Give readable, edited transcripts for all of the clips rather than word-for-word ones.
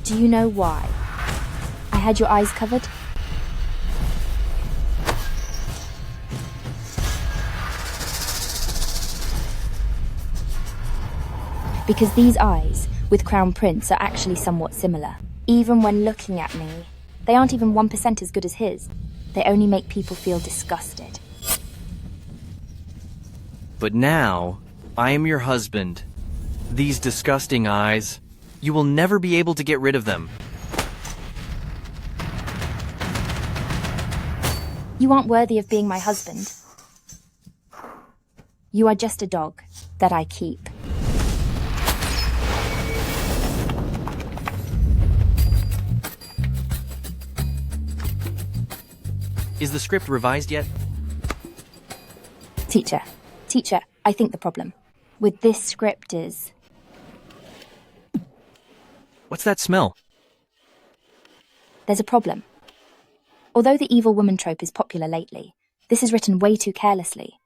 Do you know why? I had your eyes covered. Because these eyes, with Crown Prince, are actually somewhat similar. Even when looking at me, they aren't even 1% as good as his. They only make people feel disgusted. But now, I am your husband. These disgusting eyes, you will never be able to get rid of them. You aren't worthy of being my husband. You are just a dog that I keep. Is the script revised yet? Teacher, I think the problem with this script is... What's that smell? There's a problem. Although the evil woman trope is popular lately, this is written way too carelessly.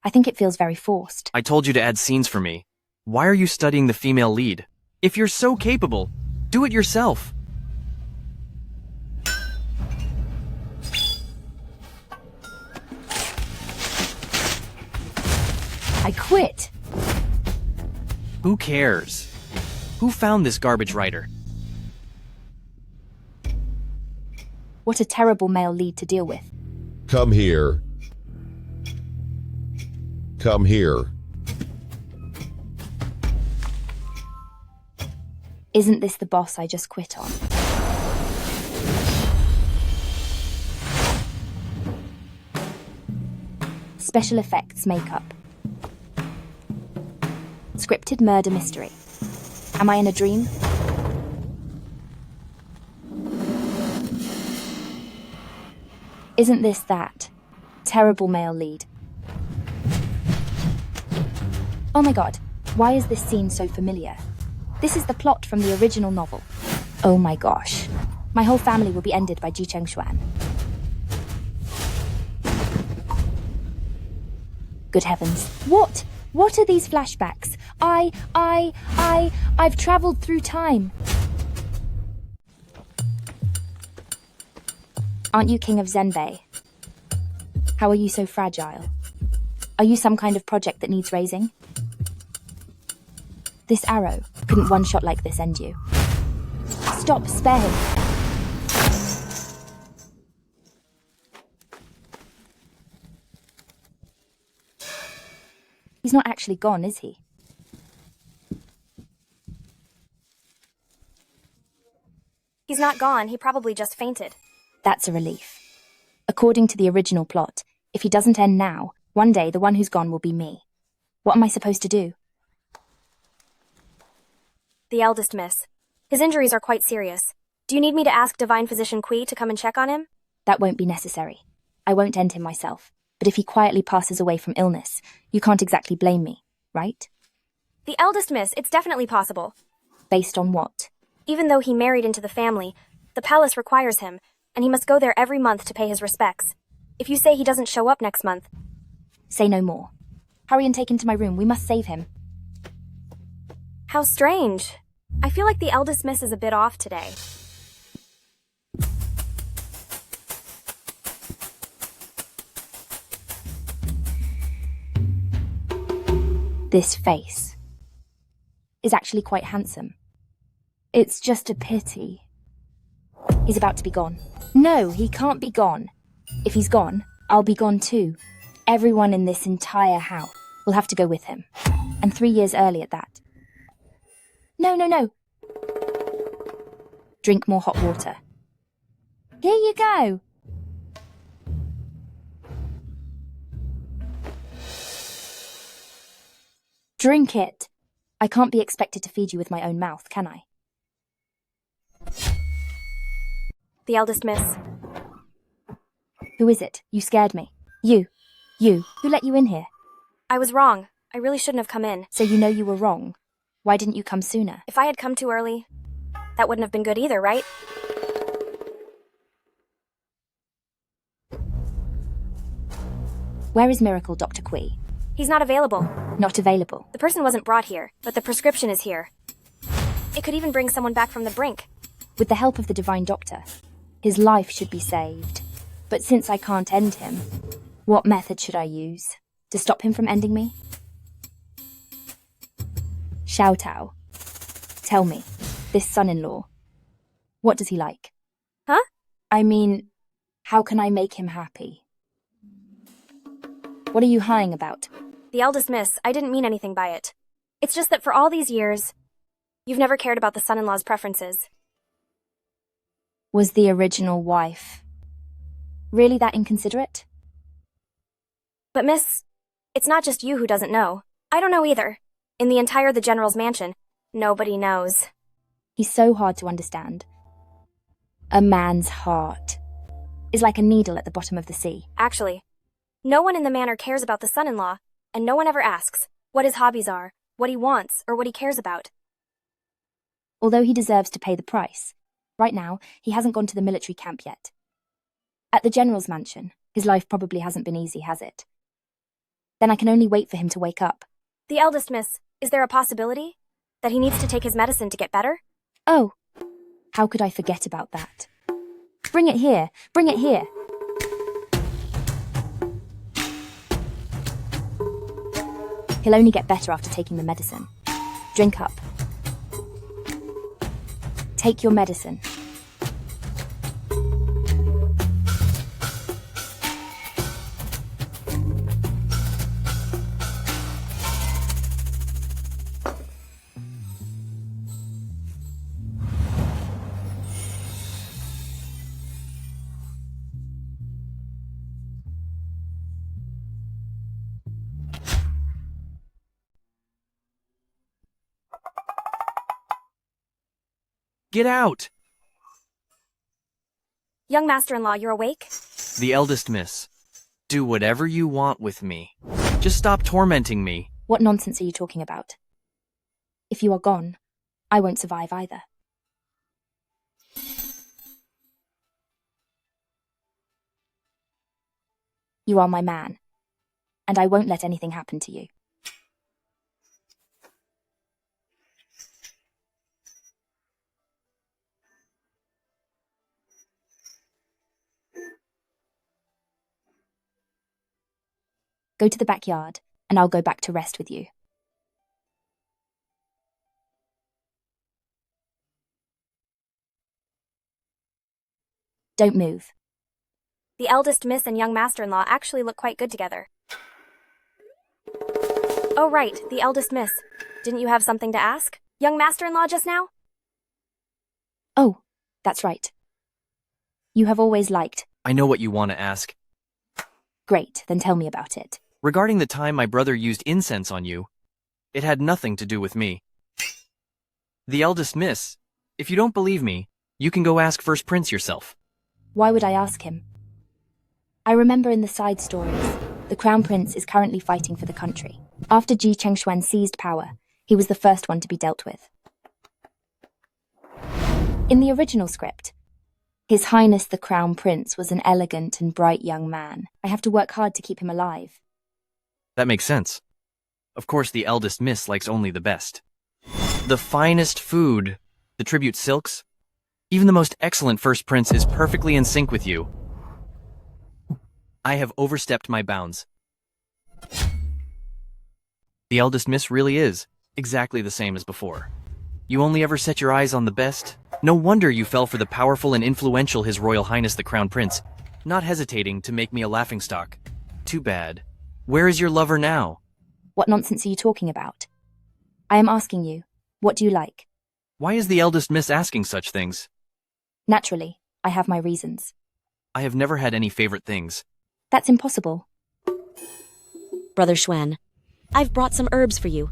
I think it feels very forced. I told you to add scenes for me. Why are you studying the female lead? If you're so capable, do it yourself. I quit. Who cares? Who found this garbage writer? What a terrible male lead to deal with. Come here. Come here. Isn't this the boss I just quit on? Special effects makeup. Scripted murder mystery. Am I in a dream? Isn't this that terrible male lead? Oh my god, why is this scene so familiar? This is the plot from the original novel. Oh my gosh. My whole family will be ended by Ji Cheng-xuan. Good heavens. What? What are these flashbacks? I've traveled through time. Aren't you king of Zenbei? How are you so fragile? Are you some kind of project that needs raising? This arrow, couldn't one shot like this end you? Stop, spare him. He's not actually gone, is he? He's not gone, he probably just fainted. That's a relief. According to the original plot, if he doesn't end now, one day the one who's gone will be me. What am I supposed to do? The eldest miss. His injuries are quite serious. Do you need me to ask Divine Physician Kui to come and check on him? That won't be necessary. I won't end him myself. But if he quietly passes away from illness, you can't exactly blame me, right? The eldest miss, it's definitely possible. Based on what? Even though he married into the family, the palace requires him, and he must go there every month to pay his respects. If you say he doesn't show up next month... Say no more. Hurry and take him to my room. We must save him. How strange. I feel like the eldest miss is a bit off today. This face is actually quite handsome. It's just a pity. He's about to be gone. No, he can't be gone. If he's gone, I'll be gone too. Everyone in this entire house will have to go with him. And 3 years early at that. No. Drink more hot water. Here you go. Drink it. I can't be expected to feed you with my own mouth, can I? The eldest miss. Who is it? You scared me. You. Who let you in here? I was wrong. I really shouldn't have come in. So you know you were wrong. Why didn't you come sooner? If I had come too early, that wouldn't have been good either, right? Where is Miracle, Dr. Kui? He's not available. Not available. The person wasn't brought here, but the prescription is here. It could even bring someone back from the brink. with the help of the Divine Doctor. His life should be saved. But since I can't end him, what method should I use to stop him from ending me? Xiao Tao, tell me, this son-in-law, what does he like? Huh? I mean, how can I make him happy? What are you hying about? The eldest miss, I didn't mean anything by it. It's just that for all these years, you've never cared about the son-in-law's preferences. Was the original wife really that inconsiderate? But miss, it's not just you who doesn't know. I don't know either. In the entire The General's mansion, nobody knows. He's so hard to understand. A man's heart is like a needle at the bottom of the sea. Actually, no one in the manor cares about the son-in-law, and no one ever asks what his hobbies are, what he wants, or what he cares about. Although he deserves to pay the price, right now he hasn't gone to the military camp yet. At the General's mansion, his life probably hasn't been easy, has it? Then I can only wait for him to wake up. The eldest miss, is there a possibility that he needs to take his medicine to get better? Oh, how could I forget about that? Bring it here! Bring it here! He'll only get better after taking the medicine. Drink up. Take your medicine. Get out! Young master-in-law, you're awake? The eldest miss. Do whatever you want with me. Just stop tormenting me. What nonsense are you talking about? If you are gone, I won't survive either. You are my man, and I won't let anything happen to you. Go to the backyard, and I'll go back to rest with you. Don't move. The eldest miss and young master-in-law actually look quite good together. Oh right, the eldest miss. Didn't you have something to ask? Young master-in-law just now? Oh, that's right. You have always liked. I know what you want to ask. Great, then tell me about it. Regarding the time my brother used incense on you, it had nothing to do with me. The eldest miss, if you don't believe me, you can go ask First Prince yourself. Why would I ask him? I remember in the side stories, the Crown Prince is currently fighting for the country. After Ji Chengxuan seized power, he was the first one to be dealt with. In the original script, His Highness the Crown Prince was an elegant and bright young man. I have to work hard to keep him alive. That makes sense. Of course, the eldest miss likes only the best. The finest food, the tribute silks, even the most excellent First Prince is perfectly in sync with you. I have overstepped my bounds. The eldest miss really is exactly the same as before. You only ever set your eyes on the best. No wonder you fell for the powerful and influential His Royal Highness the Crown Prince, not hesitating to make me a laughingstock. Too bad. Where is your lover now? What nonsense are you talking about? I am asking you, what do you like? Why is the eldest miss asking such things? Naturally, I have my reasons. I have never had any favorite things. That's impossible. Brother Xuan, I've brought some herbs for you.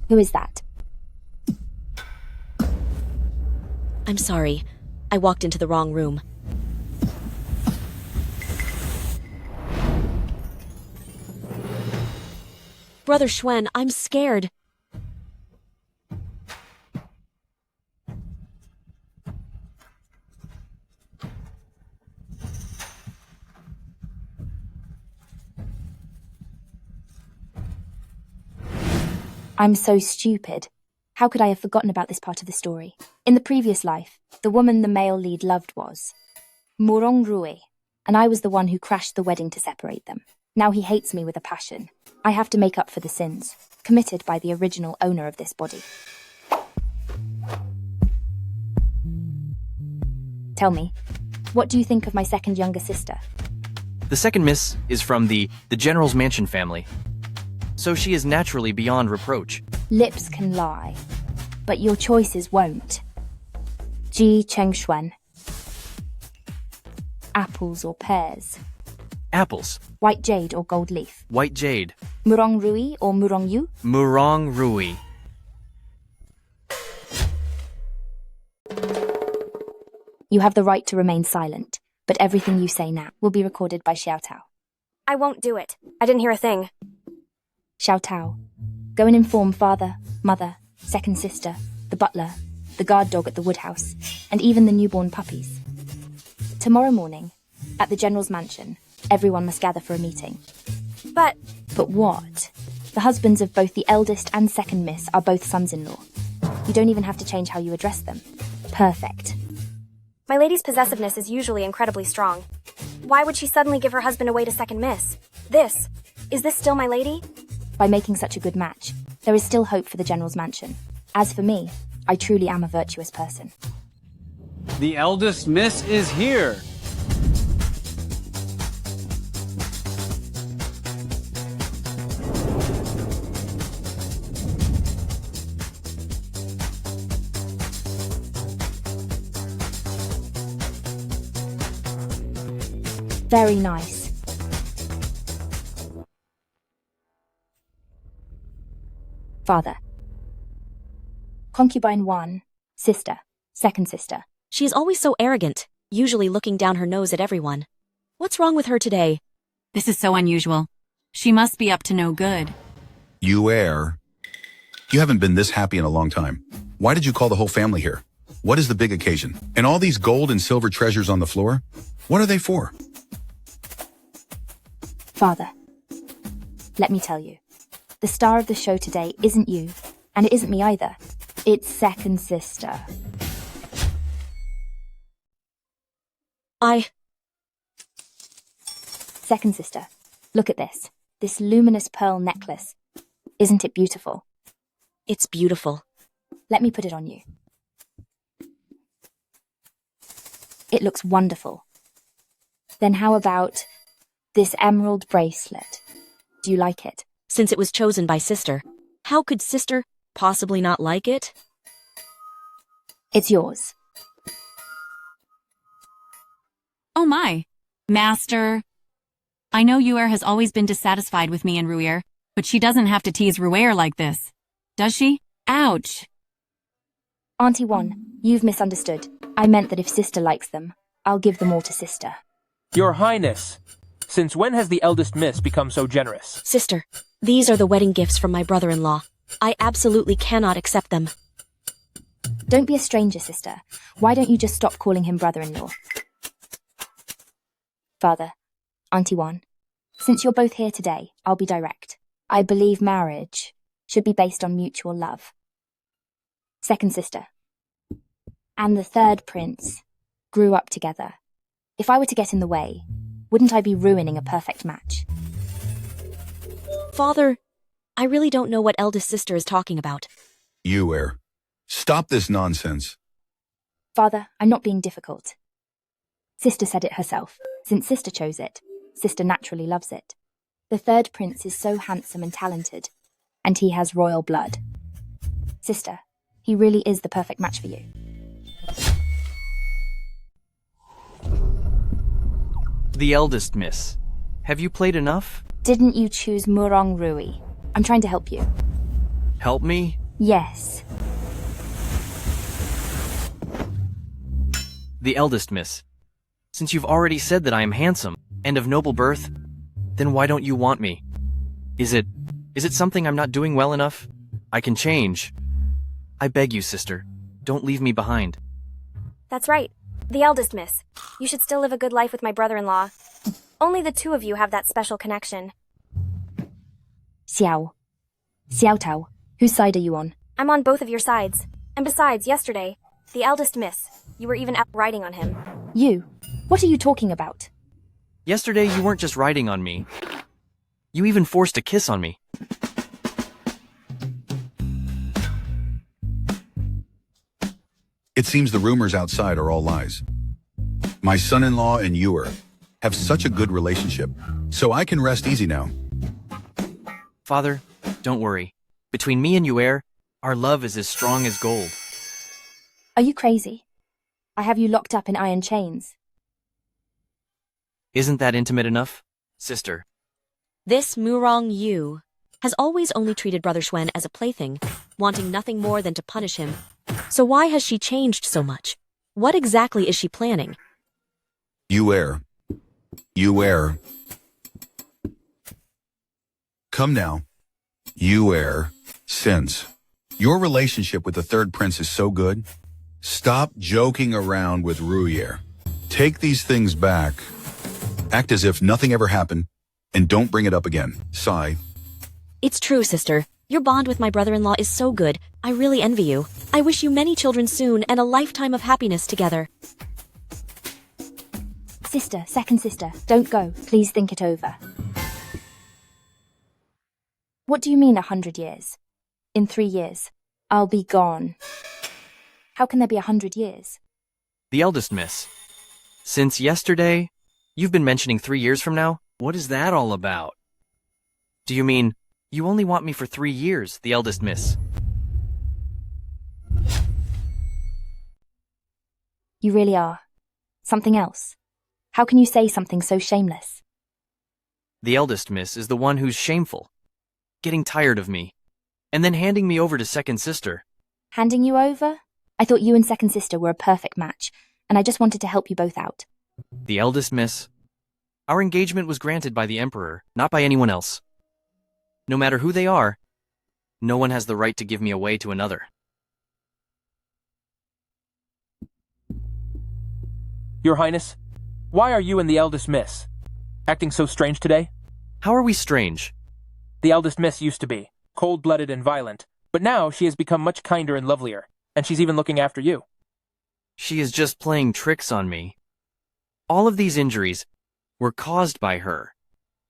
Who is that? I'm sorry. I walked into the wrong room. Brother Xuan, I'm scared. I'm so stupid. How could I have forgotten about this part of the story? In the previous life, the woman the male lead loved was Murong Rui, and I was the one who crashed the wedding to separate them. Now he hates me with a passion. I have to make up for the sins committed by the original owner of this body. Tell me, what do you think of my second younger sister? The second miss is from the General's Mansion family, so she is naturally beyond reproach. Lips can lie, but your choices won't. Ji Chengxuan. Apples or pears? Apples. White jade or gold leaf? White jade. Murong Rui or Murong Yu? Murong Rui. You have the right to remain silent, but everything you say now will be recorded by Xiao Tao. I won't do it. I didn't hear a thing. Xiao Tao, go and inform father, mother, second sister, the butler, the guard dog at the woodhouse, and even the newborn puppies. Tomorrow morning, at the General's mansion, everyone must gather for a meeting. But But what? The husbands of both the eldest and second miss are both sons-in-law. You don't even have to change how you address them. Perfect. my lady's possessiveness is usually incredibly strong. Why would she suddenly give her husband away to second miss? Is this still my lady? By making such a good match, there is still hope for the General's mansion. As for me, I truly am a virtuous person. The eldest miss is here. Very nice. Father. Concubine 1, sister, second sister. She is always so arrogant, usually looking down her nose at everyone. What's wrong with her today? This is so unusual. She must be up to no good. You heir. You haven't been this happy in a long time. Why did you call the whole family here? What is the big occasion? And all these gold and silver treasures on the floor? What are they for? Father, let me tell you. The star of the show today isn't you, and it isn't me either. It's second sister. Second sister, look at this. This luminous pearl necklace. Isn't it beautiful? It's beautiful. Let me put it on you. It looks wonderful. Then how about this emerald bracelet? Do you like it? Since it was chosen by sister, how could sister possibly not like it? It's yours. Oh my. Master. I know Yuer has always been dissatisfied with me and Ruir, but she doesn't have to tease Ruir like this. Does she? Ouch. Auntie One, you've misunderstood. I meant that if sister likes them, I'll give them all to sister. Your Highness, since when has the eldest miss become so generous? Sister, these are the wedding gifts from my brother-in-law. I absolutely cannot accept them. Don't be a stranger, sister. Why don't you just stop calling him brother-in-law? Father, Auntie One, since you're both here today, I'll be direct. I believe marriage should be based on mutual love. Second sister, and the third prince grew up together. If I were to get in the way, wouldn't I be ruining a perfect match? Father, I really don't know what eldest sister is talking about. You heir. Stop this nonsense. Father, I'm not being difficult. Sister said it herself. Since sister chose it, sister naturally loves it. The third prince is so handsome and talented, and he has royal blood. Sister, he really is the perfect match for you. The eldest miss. Have you played enough? Didn't you choose Murong Rui? I'm trying to help you. Help me? Yes. The eldest miss. Since you've already said that I am handsome and of noble birth, then why don't you want me? Is it something I'm not doing well enough? I can change. I beg you, sister, don't leave me behind. That's right. The eldest miss. You should still live a good life with my brother-in-law. Only the two of you have that special connection. Xiao Tao, whose side are you on? I'm on both of your sides. And besides, yesterday, the eldest miss, you were even out riding on him. You? What are you talking about? Yesterday, you weren't just riding on me. You even forced a kiss on me. It seems the rumors outside are all lies. My son-in-law and Ewer have such a good relationship, so I can rest easy now. Father, don't worry. Between me and Yuer, our love is as strong as gold. Are you crazy? I have you locked up in iron chains. Isn't that intimate enough, sister? This Murong Yu has always only treated Brother Schwen as a plaything, wanting nothing more than to punish him. So why has she changed so much? What exactly is she planning? Yuer. Come now. Yuer, since your relationship with the third prince is so good, stop joking around with Ruier. Take these things back. Act as if nothing ever happened, and don't bring it up again. Sigh. It's true, sister. Your bond with my brother-in-law is so good. I really envy you. I wish you many children soon and a lifetime of happiness together. Sister, second sister, don't go. Please think it over. What do you mean 100 years? In 3 years, I'll be gone. How can there be 100 years? The eldest miss. Since yesterday, you've been mentioning 3 years from now? What is that all about? Do you mean you only want me for 3 years, the eldest miss? You really are. Something else. How can you say something so shameless? The eldest miss is the one who's shameful, getting tired of me, and then handing me over to second sister. Handing you over? I thought you and second sister were a perfect match, and I just wanted to help you both out. The eldest miss. Our engagement was granted by the emperor, not by anyone else. No matter who they are, no one has the right to give me away to another. Your Highness, why are you and the eldest miss acting so strange today? How are we strange? The eldest miss used to be cold-blooded and violent, but now she has become much kinder and lovelier, and she's even looking after you. She is just playing tricks on me. All of these injuries were caused by her.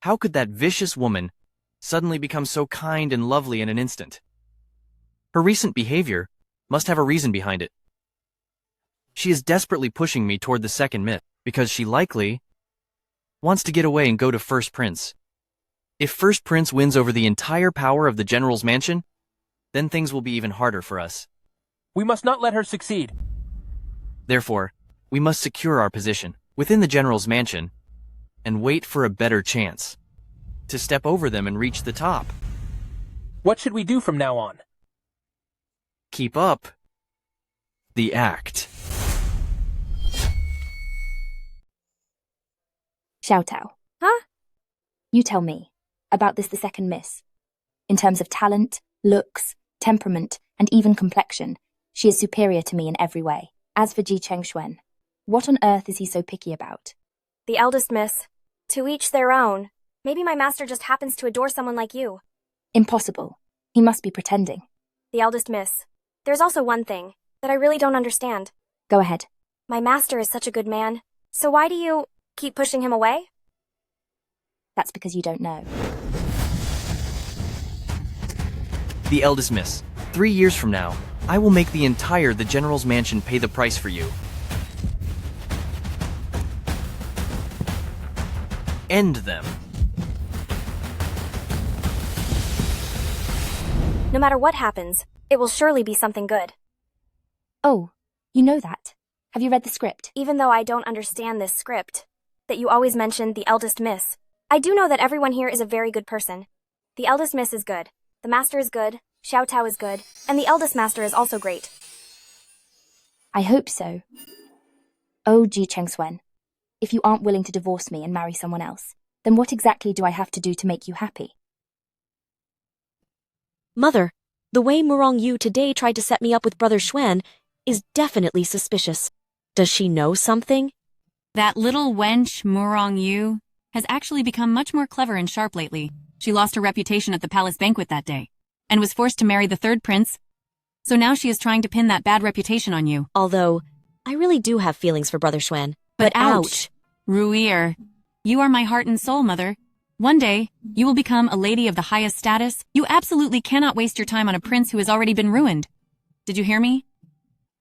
How could that vicious woman suddenly become so kind and lovely in an instant? Her recent behavior must have a reason behind it. She is desperately pushing me toward the second myth, because she likely wants to get away and go to First Prince. If First Prince wins over the entire power of the General's mansion, then things will be even harder for us. We must not let her succeed. Therefore, we must secure our position within the General's mansion and wait for a better chance to step over them and reach the top. What should we do from now on? Keep up the act. Xiaotao. Huh? You tell me about this the second miss. In terms of talent, looks, temperament, and even complexion, she is superior to me in every way. As for Ji Chengxuan, what on earth is he so picky about? The eldest miss. To each their own. Maybe my master just happens to adore someone like you. Impossible. He must be pretending. The eldest miss. There's also one thing that I really don't understand. Go ahead. My master is such a good man, so why do you keep pushing him away? That's because you don't know. The eldest miss. 3 years from now, I will make the General's mansion pay the price for you. End them. No matter what happens, it will surely be something good. Oh, you know that. Have you read the script? Even though I don't understand this script, that you always mention the eldest miss, I do know that everyone here is a very good person. The eldest miss is good, the master is good, Xiaotao is good, and the eldest master is also great. I hope so. Oh, Ji Chengxuan, if you aren't willing to divorce me and marry someone else, then what exactly do I have to do to make you happy? Mother, the way Murong Yu today tried to set me up with Brother Schwen is definitely suspicious. Does she know something? That little wench, Murong Yu, has actually become much more clever and sharp lately. She lost her reputation at the palace banquet that day, and was forced to marry the third prince, So now she is trying to pin that bad reputation on you. Although, I really do have feelings for Brother Schwen. But ouch! Ruir, you are my heart and soul, mother. One day, you will become a lady of the highest status. You absolutely cannot waste your time on a prince who has already been ruined. Did you hear me?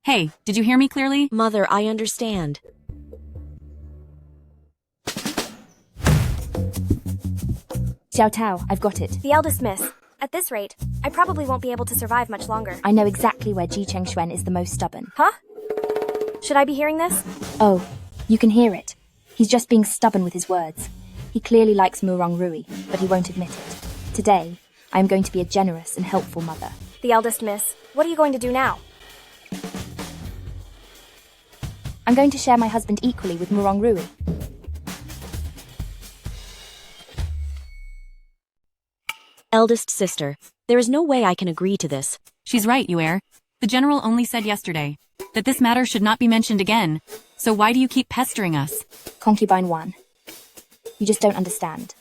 Hey, did you hear me clearly? Mother, I understand. Xiao Tao, I've got it. The eldest miss. At this rate, I probably won't be able to survive much longer. I know exactly where Ji Chengxuan is the most stubborn. Huh? Should I be hearing this? Oh, you can hear it. He's just being stubborn with his words. He clearly likes Murong Rui, but he won't admit it. Today, I am going to be a generous and helpful mother. The eldest miss. What are you going to do now? I'm going to share my husband equally with Murong Rui. Eldest sister, there is no way I can agree to this. She's right, Yuer. The general only said yesterday that this matter should not be mentioned again. So why do you keep pestering us? Concubine 1. You just don't understand.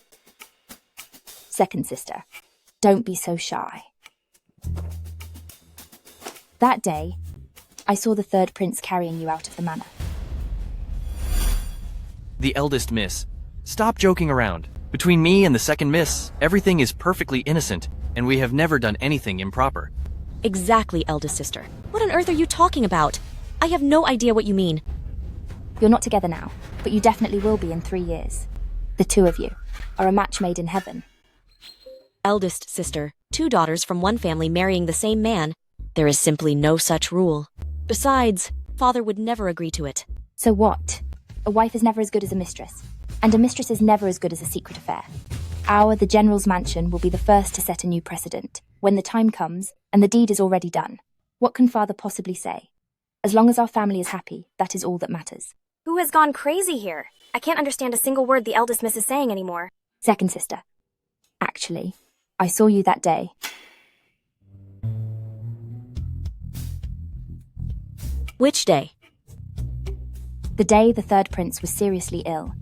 Second sister, don't be so shy. That day, I saw the third prince carrying you out of the manor. The eldest miss. Stop joking around. Between me and the second miss, everything is perfectly innocent, and we have never done anything improper. Exactly, eldest sister. What on earth are you talking about? I have no idea what you mean. You're not together now, but you definitely will be in 3 years. The two of you are a match made in heaven. Eldest sister, 2 daughters from one family marrying the same man. There is simply no such rule. Besides, father would never agree to it. So what? A wife is never as good as a mistress, and a mistress is never as good as a secret affair. The General's mansion, will be the first to set a new precedent, when the time comes, and the deed is already done. What can father possibly say? As long as our family is happy, that is all that matters. Who has gone crazy here? I can't understand a single word the eldest miss is saying anymore. Second sister. Actually, I saw you that day. Which day? The day the third prince was seriously ill.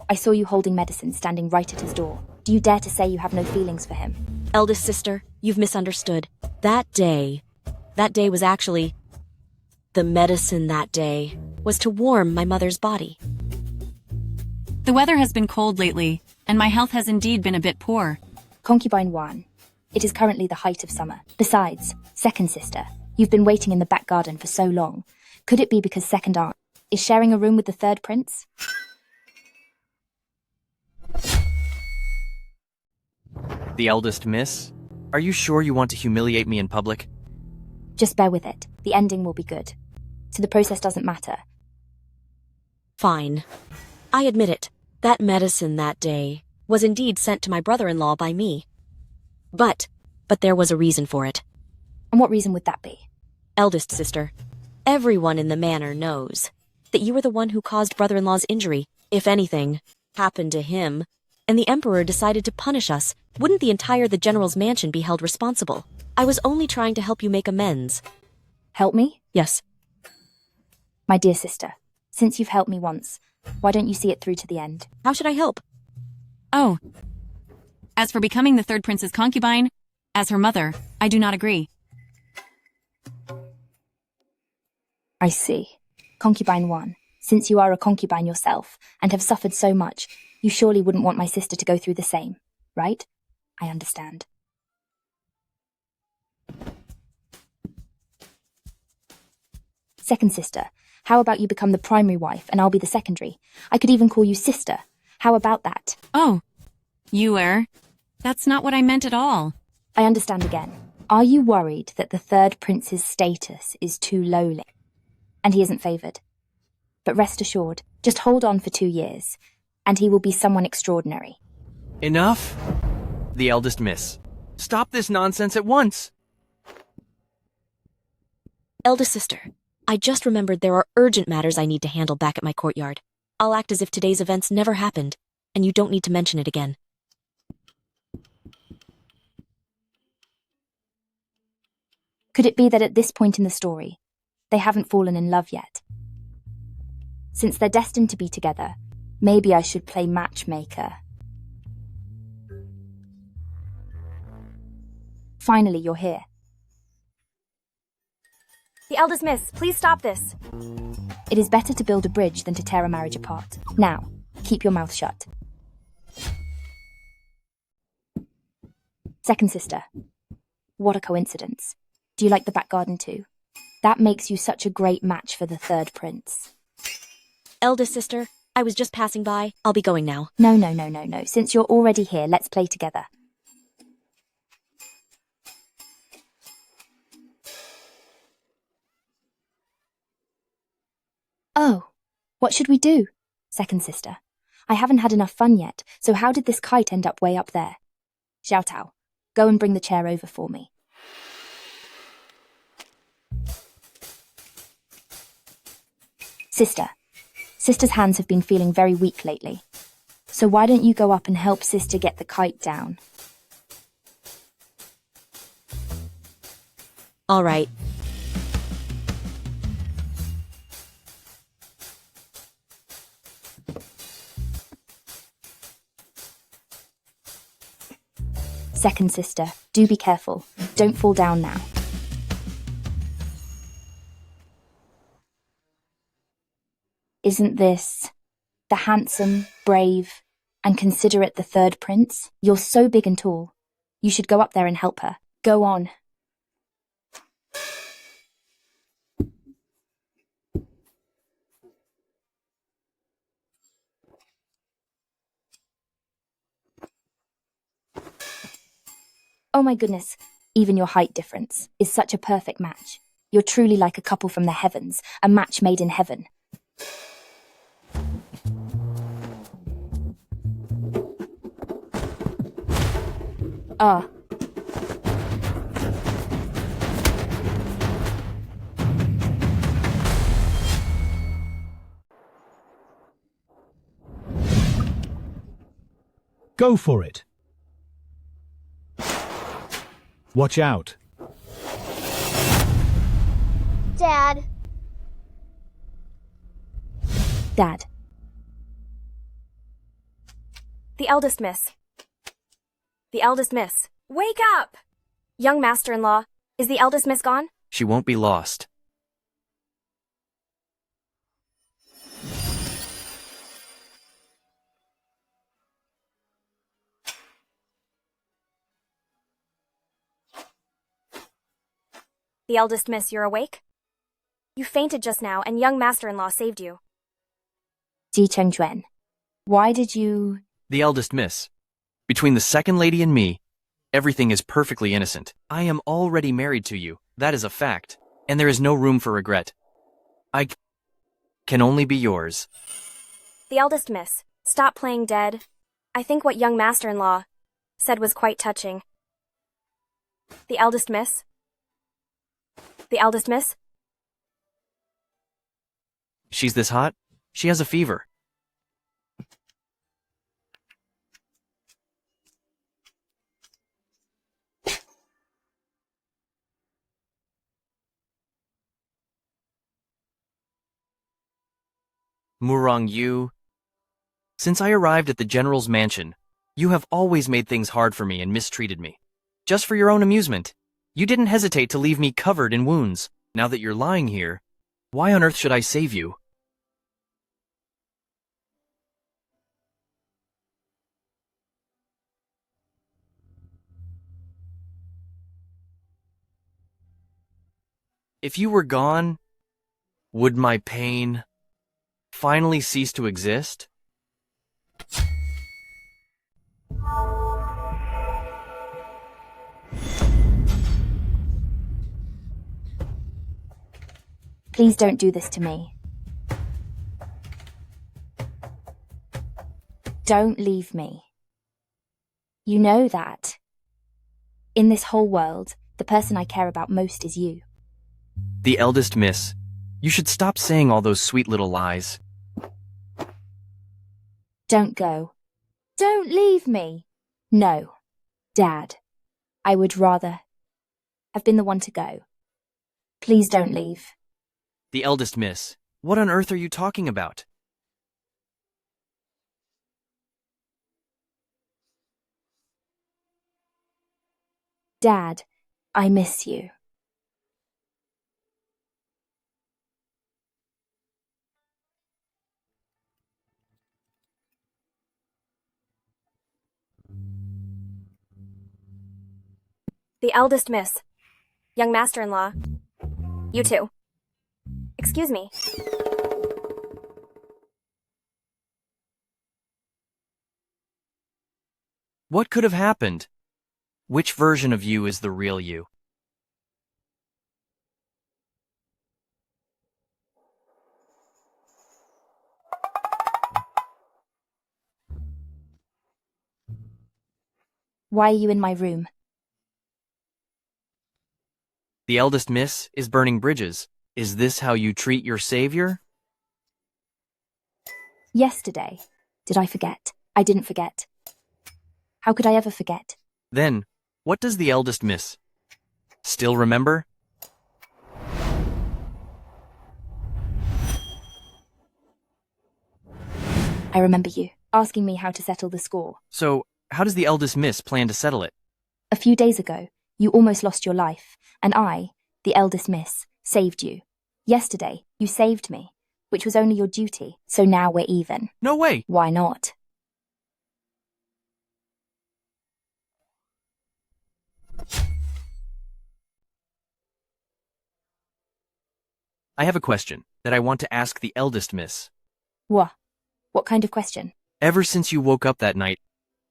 I saw you holding medicine standing right at his door. Do you dare to say you have no feelings for him? Eldest sister, you've misunderstood. That day was actually... The medicine that day was to warm my mother's body. The weather has been cold lately, and my health has indeed been a bit poor. Concubine 1. It is currently the height of summer. Besides, second sister, you've been waiting in the back garden for so long. Could it be because second aunt is sharing a room with the third prince? The eldest miss? Are you sure you want to humiliate me in public? Just bear with it. The ending will be good. So the process doesn't matter. Fine. I admit it. That medicine that day was indeed sent to my brother-in-law by me. But there was a reason for it. And what reason would that be? Eldest sister, everyone in the manor knows that you were the one who caused brother-in-law's injury. If anything happened to him, and the Emperor decided to punish us, wouldn't the General's mansion be held responsible? I was only trying to help you make amends. Help me? Yes. My dear sister, since you've helped me once, why don't you see it through to the end? How should I help? Oh. As for becoming the third prince's concubine, as her mother, I do not agree. I see. Concubine 1, since you are a concubine yourself and have suffered so much, you surely wouldn't want my sister to go through the same, right? I understand. Second sister, how about you become the primary wife and I'll be the secondary? I could even call you sister. How about that? Oh. Yuer. That's not what I meant at all. I understand again. Are you worried that the third prince's status is too lowly? And he isn't favoured? But rest assured, just hold on for 2 years, and he will be someone extraordinary. Enough? The eldest miss. Stop this nonsense at once! Eldest sister, I just remembered there are urgent matters I need to handle back at my courtyard. I'll act as if today's events never happened, and you don't need to mention it again. Could it be that at this point in the story, they haven't fallen in love yet? Since they're destined to be together, maybe I should play matchmaker. Finally, you're here. The eldest miss, please stop this. It is better to build a bridge than to tear a marriage apart. Now, keep your mouth shut. Second sister. What a coincidence. Do you like the back garden too? That makes you such a great match for the third prince. Eldest sister, I was just passing by. I'll be going now. No. Since you're already here, let's play together. Oh, what should we do? Second sister. I haven't had enough fun yet, so how did this kite end up way up there? Xiao Tao, go and bring the chair over for me. Sister's hands have been feeling very weak lately. So why don't you go up and help sister get the kite down? All right. Second sister, do be careful. Don't fall down now. Isn't this the handsome, brave, and considerate the third prince? You're so big and tall. You should go up there and help her. Go on. Oh my goodness, even your height difference is such a perfect match. You're truly like a couple from the heavens, a match made in heaven. Ah. Go for it. Watch out. Dad. Dad. The eldest miss. The eldest miss. Wake up! Young master-in-law, is the eldest miss gone? She won't be lost. The eldest miss, you're awake? You fainted just now, and young master-in-law saved you. Ji Chengjuan, why did you... The eldest miss. Between the second lady and me, everything is perfectly innocent. I am already married to you. That is a fact. And there is no room for regret. I can only be yours. The eldest miss, stop playing dead. I think what young master-in-law said was quite touching. The eldest miss? The eldest miss? She's this hot? She has a fever. Murong Yu, since I arrived at the general's mansion, you have always made things hard for me and mistreated me. Just for your own amusement. You didn't hesitate to leave me covered in wounds. Now that you're lying here, why on earth should I save you? If you were gone, would my pain finally cease to exist? Please don't do this to me. Don't leave me. You know that. In this whole world, the person I care about most is you. The eldest miss, you should stop saying all those sweet little lies. Don't go. Don't leave me. No. Dad, I would rather have been the one to go. Please don't leave. The eldest miss, what on earth are you talking about? Dad, I miss you. The eldest miss. Young master-in-law. You too. Excuse me. What could have happened? Which version of you is the real you? Why are you in my room? The eldest miss is burning bridges. Is this how you treat your savior? Yesterday. Did I forget? I didn't forget. How could I ever forget? Then, what does the eldest miss still remember? I remember you, asking me how to settle the score. So, how does the eldest miss plan to settle it? A few days ago, you almost lost your life, and I, the eldest miss, saved you. Yesterday, you saved me, which was only your duty, so now we're even. No way! Why not? I have a question that I want to ask the eldest miss. What? What kind of question? Ever since you woke up that night,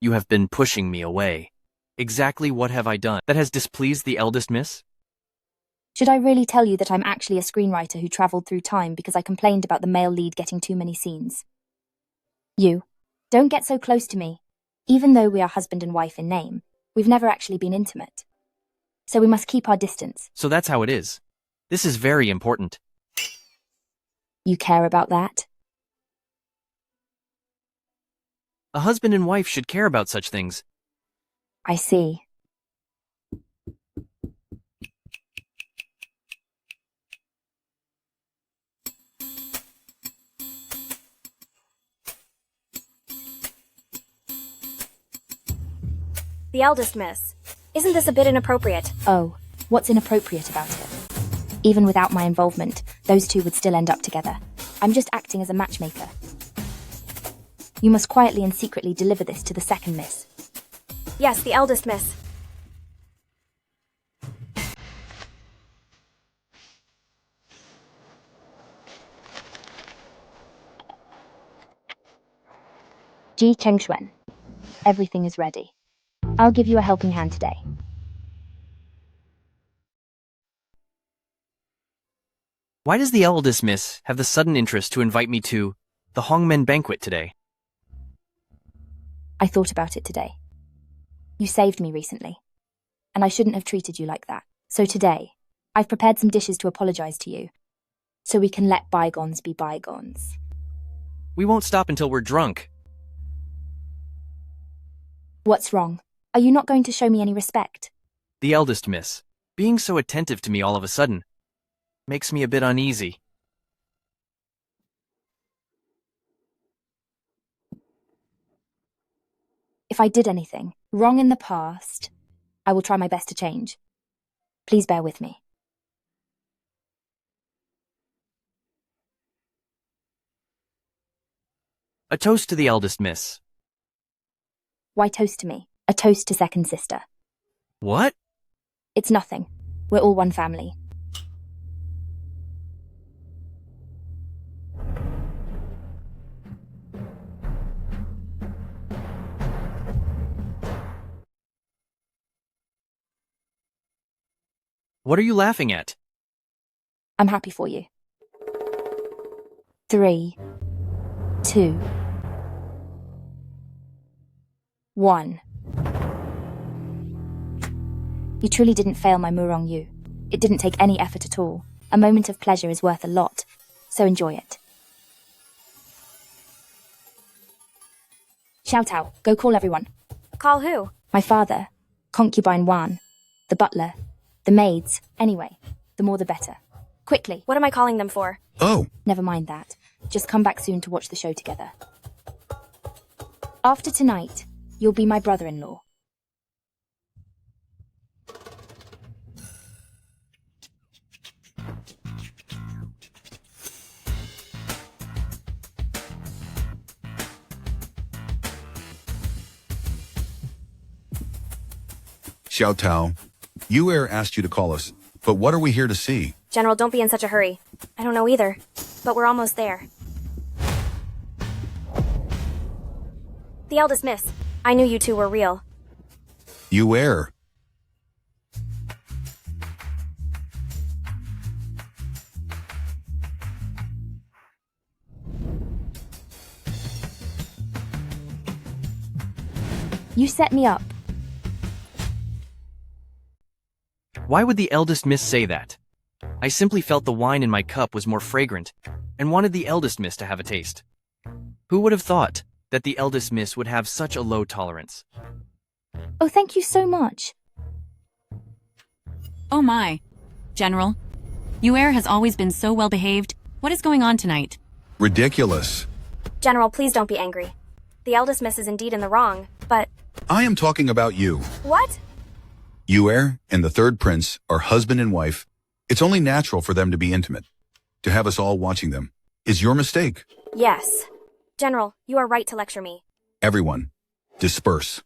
you have been pushing me away. Exactly what have I done that has displeased the eldest miss? Should I really tell you that I'm actually a screenwriter who travelled through time because I complained about the male lead getting too many scenes? You. Don't get so close to me. Even though we are husband and wife in name, we've never actually been intimate. So we must keep our distance. So that's how it is. This is very important. You care about that? A husband and wife should care about such things. I see. The eldest miss. Isn't this a bit inappropriate? Oh, what's inappropriate about it? Even without my involvement, those two would still end up together. I'm just acting as a matchmaker. You must quietly and secretly deliver this to the second miss. Yes, the eldest miss. Ji Chengxuan. Everything is ready. I'll give you a helping hand today. Why does the eldest miss have the sudden interest to invite me to the Hongmen banquet today? I thought about it today. You saved me recently, and I shouldn't have treated you like that. So today, I've prepared some dishes to apologize to you, so we can let bygones be bygones. We won't stop until we're drunk. What's wrong? Are you not going to show me any respect? The eldest miss, being so attentive to me all of a sudden, makes me a bit uneasy. If I did anything wrong in the past, I will try my best to change. Please bear with me. A toast to the eldest miss. Why toast to me? A toast to second sister. What? It's nothing. We're all one family. What are you laughing at? I'm happy for you. 3, 2, 1. You truly didn't fail my Murong Yu. It didn't take any effort at all. A moment of pleasure is worth a lot, so enjoy it. Xiao Tao, go call everyone. Call who? My father, concubine Wan, the butler, the maids. Anyway, the more the better. Quickly. What am I calling them for? Oh, Never mind that. Just come back soon to watch the show together. After tonight, you'll be my brother-in-law. Xiao Tao, Yuer asked you to call us, but what are we here to see? General, don't be in such a hurry. I don't know either, but we're almost there. The eldest miss. I knew you two were real. Yuer. You set me up. Why would the eldest miss say that? I simply felt the wine in my cup was more fragrant and wanted the eldest miss to have a taste. Who would have thought that the eldest miss would have such a low tolerance? Oh, thank you so much. Oh my. General, Yuer has always been so well behaved. What is going on tonight? Ridiculous. General, please don't be angry. The eldest miss is indeed in the wrong, but... I am talking about you. What? Yuer and the third prince are husband and wife. It's only natural for them to be intimate. To have us all watching them is your mistake. Yes. General, you are right to lecture me. Everyone, disperse.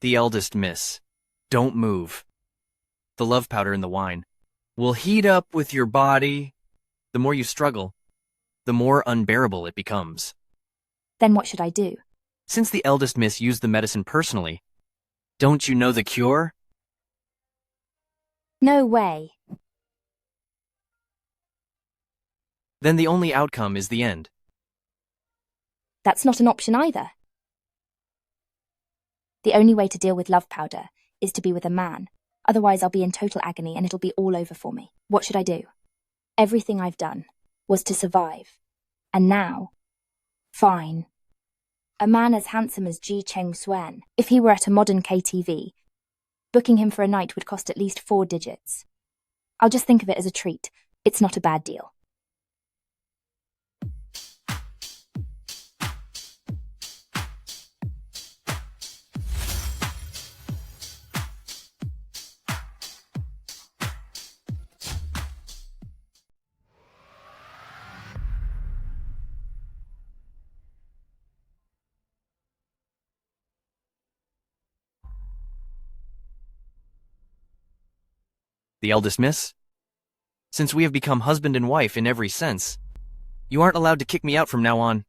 The eldest miss. Don't move. The love powder in the wine will heat up with your body. The more you struggle, the more unbearable it becomes. Then what should I do? Since the eldest miss used the medicine personally, don't you know the cure? No way. Then the only outcome is the end. That's not an option either. The only way to deal with love powder is to be with a man. Otherwise, I'll be in total agony and it'll be all over for me. What should I do? Everything I've done was to survive. And now? Fine. A man as handsome as Ji Cheng Suen, if he were at a modern KTV, booking him for a night would cost at least 4 digits. I'll just think of it as a treat. It's not a bad deal. The eldest miss? Since we have become husband and wife in every sense, you aren't allowed to kick me out from now on.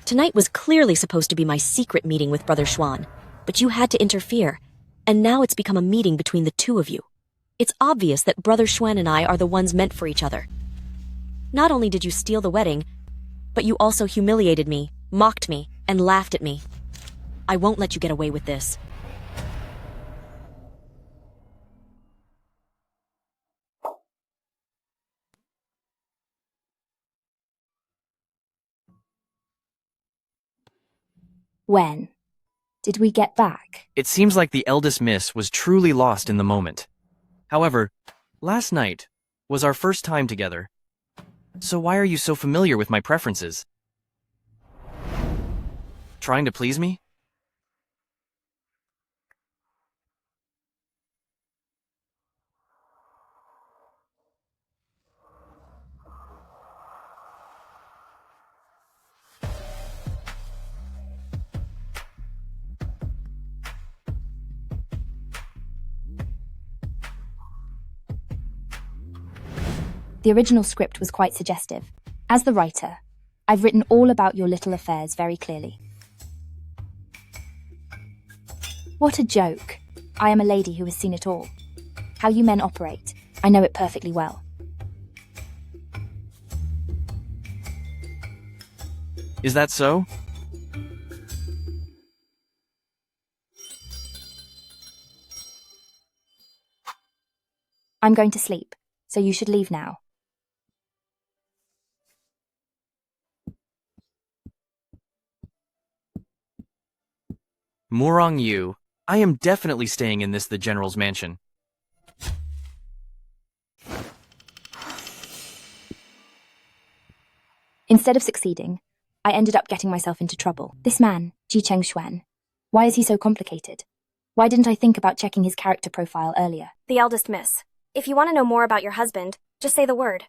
Tonight was clearly supposed to be my secret meeting with Brother Schwan, but you had to interfere, and now it's become a meeting between the two of you. It's obvious that Brother Schwan and I are the ones meant for each other. Not only did you steal the wedding, but you also humiliated me, mocked me, and laughed at me. I won't let you get away with this. When? Did we get back? It seems like the eldest miss was truly lost in the moment. However, last night was our first time together. So why are you so familiar with my preferences? Trying to please me? The original script was quite suggestive. As the writer, I've written all about your little affairs very clearly. What a joke. I am a lady who has seen it all. How you men operate, I know it perfectly well. Is that so? I'm going to sleep, so you should leave now. Morong Yu, I am definitely staying in the General's mansion. Instead of succeeding, I ended up getting myself into trouble. This man, Ji Chengxuan, why is he so complicated? Why didn't I think about checking his character profile earlier? The eldest miss. If you want to know more about your husband, just say the word.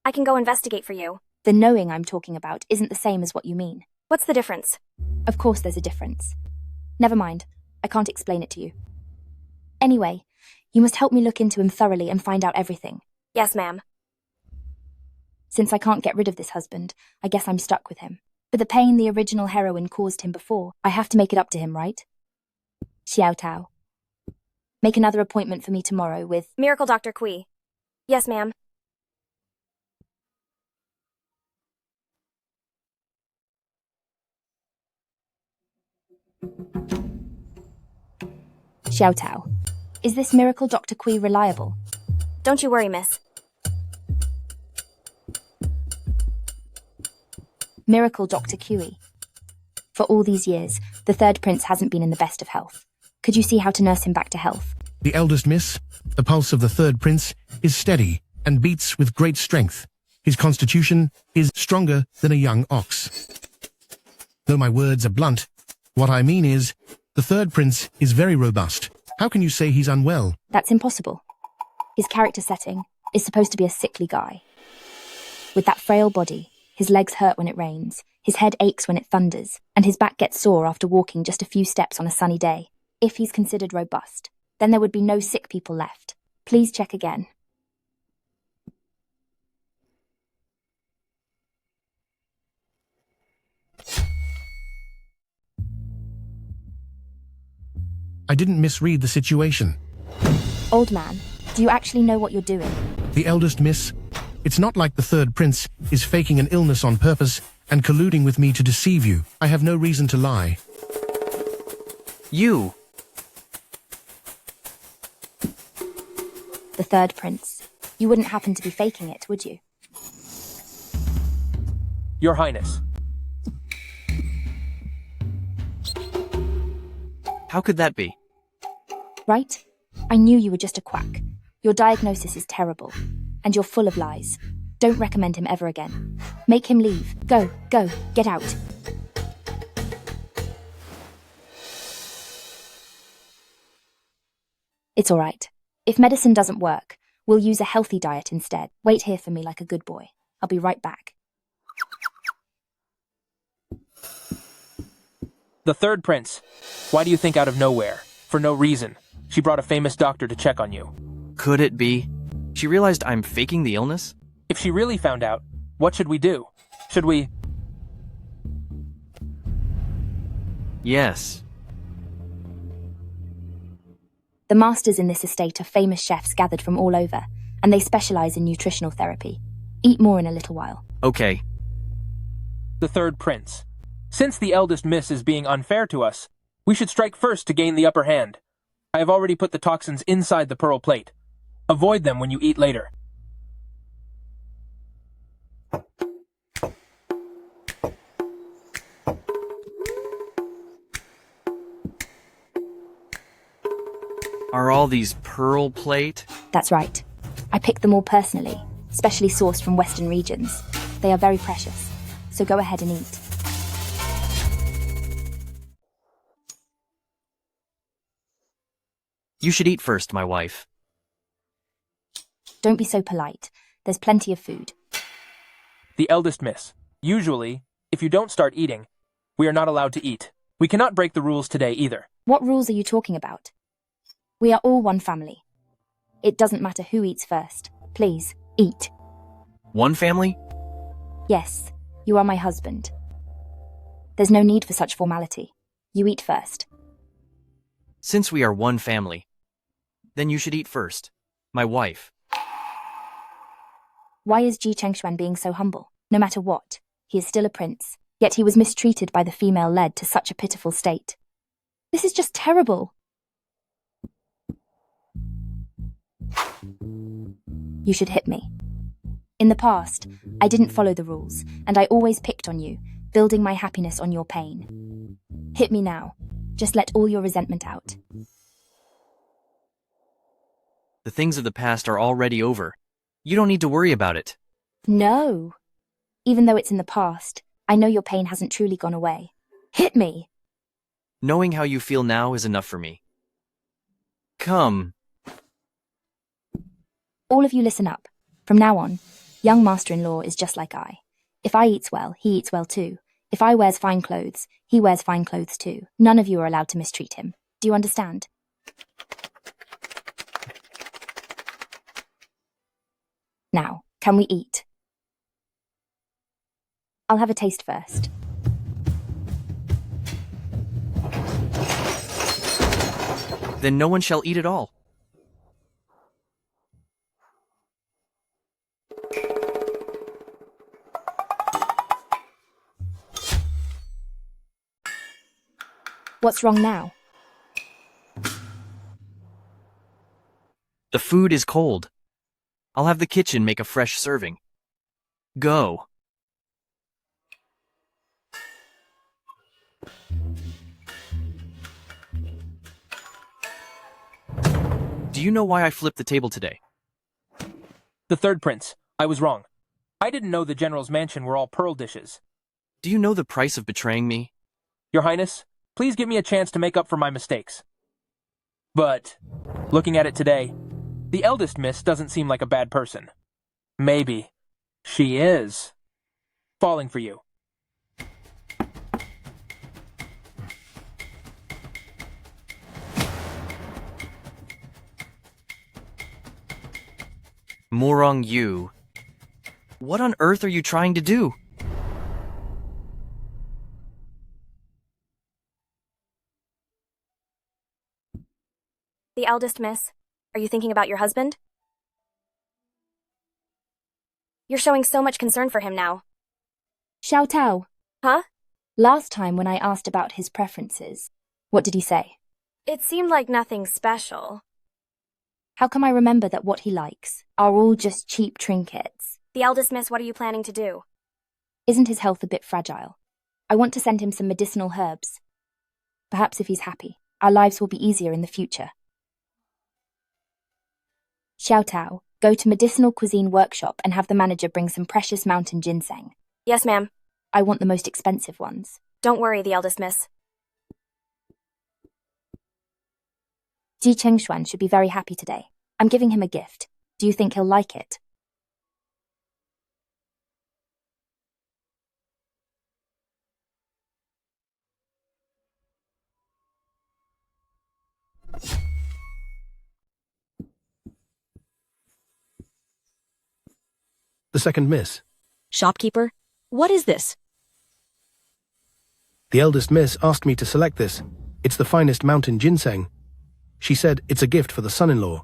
I can go investigate for you. The knowing I'm talking about isn't the same as what you mean. What's the difference? Of course there's a difference. Never mind, I can't explain it to you. Anyway, you must help me look into him thoroughly and find out everything. Yes, ma'am. Since I can't get rid of this husband, I guess I'm stuck with him. For the pain the original heroine caused him before, I have to make it up to him, right? Xiao Tao. Make another appointment for me tomorrow with Miracle Dr. Kui. Yes, ma'am. Xiao Tao. Is this Miracle Dr. Kui reliable? Don't you worry, miss. Miracle Dr. Kui. For all these years, the third prince hasn't been in the best of health. Could you see how to nurse him back to health? The eldest miss, the pulse of the third prince, is steady and beats with great strength. His constitution is stronger than a young ox. Though my words are blunt, what I mean is, the third prince is very robust. How can you say he's unwell? That's impossible. His character setting is supposed to be a sickly guy. With that frail body, his legs hurt when it rains, his head aches when it thunders, and his back gets sore after walking just a few steps on a sunny day. If he's considered robust, then there would be no sick people left. Please check again. I didn't misread the situation. Old man, do you actually know what you're doing? The eldest miss, it's not like the third prince is faking an illness on purpose and colluding with me to deceive you. I have no reason to lie. You! The third prince. You wouldn't happen to be faking it, would you? Your Highness. How could that be? Right? I knew you were just a quack. Your diagnosis is terrible, and you're full of lies. Don't recommend him ever again. Make him leave. Go, get out. It's all right. If medicine doesn't work, we'll use a healthy diet instead. Wait here for me like a good boy. I'll be right back. The third prince. Why do you think out of nowhere? For no reason. She brought a famous doctor to check on you. Could it be? She realized I'm faking the illness? If she really found out, what should we do? Should we... Yes. The masters in this estate are famous chefs gathered from all over, and they specialize in nutritional therapy. Eat more in a little while. Okay. The third prince. Since the eldest miss is being unfair to us, we should strike first to gain the upper hand. I have already put the toxins inside the pearl plate. Avoid them when you eat later. Are all these pearl plate? That's right. I picked them all personally, specially sourced from Western regions. They are very precious, so go ahead and eat. You should eat first, my wife. Don't be so polite. There's plenty of food. The eldest miss. Usually, if you don't start eating, we are not allowed to eat. We cannot break the rules today either. What rules are you talking about? We are all one family. It doesn't matter who eats first. Please, eat. One family? Yes, you are my husband. There's no need for such formality. You eat first. Since we are one family, then you should eat first. My wife. Why is Ji Chengxuan being so humble? No matter what, he is still a prince, yet he was mistreated by the female led to such a pitiful state. This is just terrible. You should hit me. In the past, I didn't follow the rules, and I always picked on you, building my happiness on your pain. Hit me now. Just let all your resentment out. The things of the past are already over. You don't need to worry about it. No. Even though it's in the past, I know your pain hasn't truly gone away. Hit me! Knowing how you feel now is enough for me. Come. All of you listen up. From now on, young master-in-law is just like I. If I eats well, he eats well too. If I wears fine clothes, he wears fine clothes too. None of you are allowed to mistreat him. Do you understand? Now, can we eat? I'll have a taste first. Then no one shall eat at all. What's wrong now? The food is cold. I'll have the kitchen make a fresh serving. Go. Do you know why I flipped the table today? The third prince. I was wrong. I didn't know the general's mansion were all pearl dishes. Do you know the price of betraying me? Your Highness, please give me a chance to make up for my mistakes. But, looking at it today, the eldest miss doesn't seem like a bad person. Maybe she is falling for you. Morong Yu. What on earth are you trying to do? The eldest miss. Are you thinking about your husband? You're showing so much concern for him now. Xiao Tao. Huh? Last time when I asked about his preferences, what did he say? It seemed like nothing special. How come I remember that what he likes are all just cheap trinkets? The eldest miss, what are you planning to do? Isn't his health a bit fragile? I want to send him some medicinal herbs. Perhaps if he's happy, our lives will be easier in the future. Xiao Tao, go to Medicinal Cuisine Workshop and have the manager bring some precious mountain ginseng. Yes, ma'am. I want the most expensive ones. Don't worry, the eldest miss. Ji Chengshuan should be very happy today. I'm giving him a gift. Do you think he'll like it? The second miss. Shopkeeper, what is this? The eldest miss asked me to select this. It's the finest mountain ginseng. She said it's a gift for the son-in-law.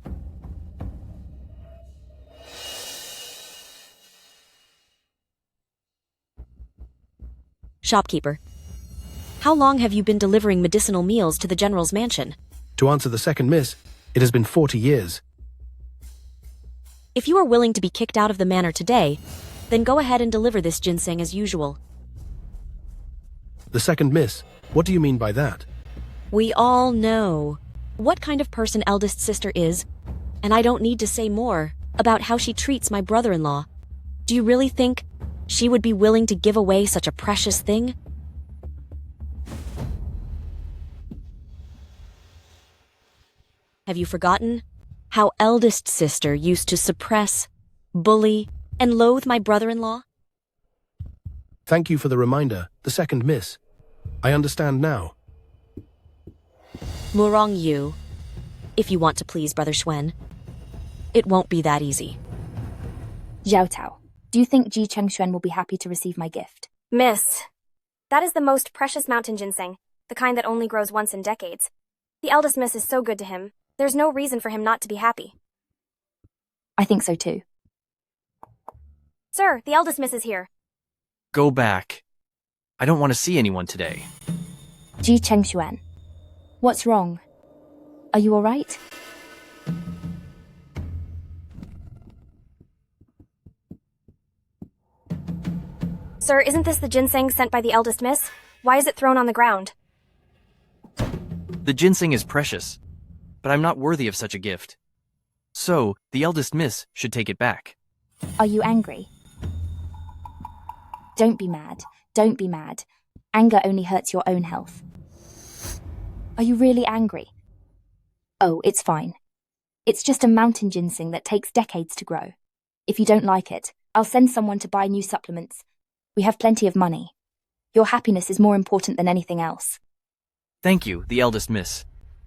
Shopkeeper, how long have you been delivering medicinal meals to the general's mansion? To answer the second miss, it has been 40 years. If you are willing to be kicked out of the manor today, then go ahead and deliver this ginseng as usual. The second miss, what do you mean by that? We all know what kind of person eldest sister is, and I don't need to say more about how she treats my brother-in-law. Do you really think she would be willing to give away such a precious thing? Have you forgotten how eldest sister used to suppress, bully, and loathe my brother-in-law? Thank you for the reminder, the second miss. I understand now. Murong Yu, if you want to please Brother Xuan, it won't be that easy. Xiao Tao, do you think Ji Chengshuan will be happy to receive my gift? Miss, that is the most precious mountain ginseng, the kind that only grows once in decades. The eldest miss is so good to him. There's no reason for him not to be happy. I think so too. Sir, the eldest miss is here. Go back. I don't want to see anyone today. Ji Chengshuan, what's wrong? Are you all right? Sir, isn't this the ginseng sent by the eldest miss? Why is it thrown on the ground? The ginseng is precious, but I'm not worthy of such a gift. So, the eldest miss should take it back. Are you angry? Don't be mad. Don't be mad. Anger only hurts your own health. Are you really angry? Oh, it's fine. It's just a mountain ginseng that takes decades to grow. If you don't like it, I'll send someone to buy new supplements. We have plenty of money. Your happiness is more important than anything else. Thank you, the eldest miss.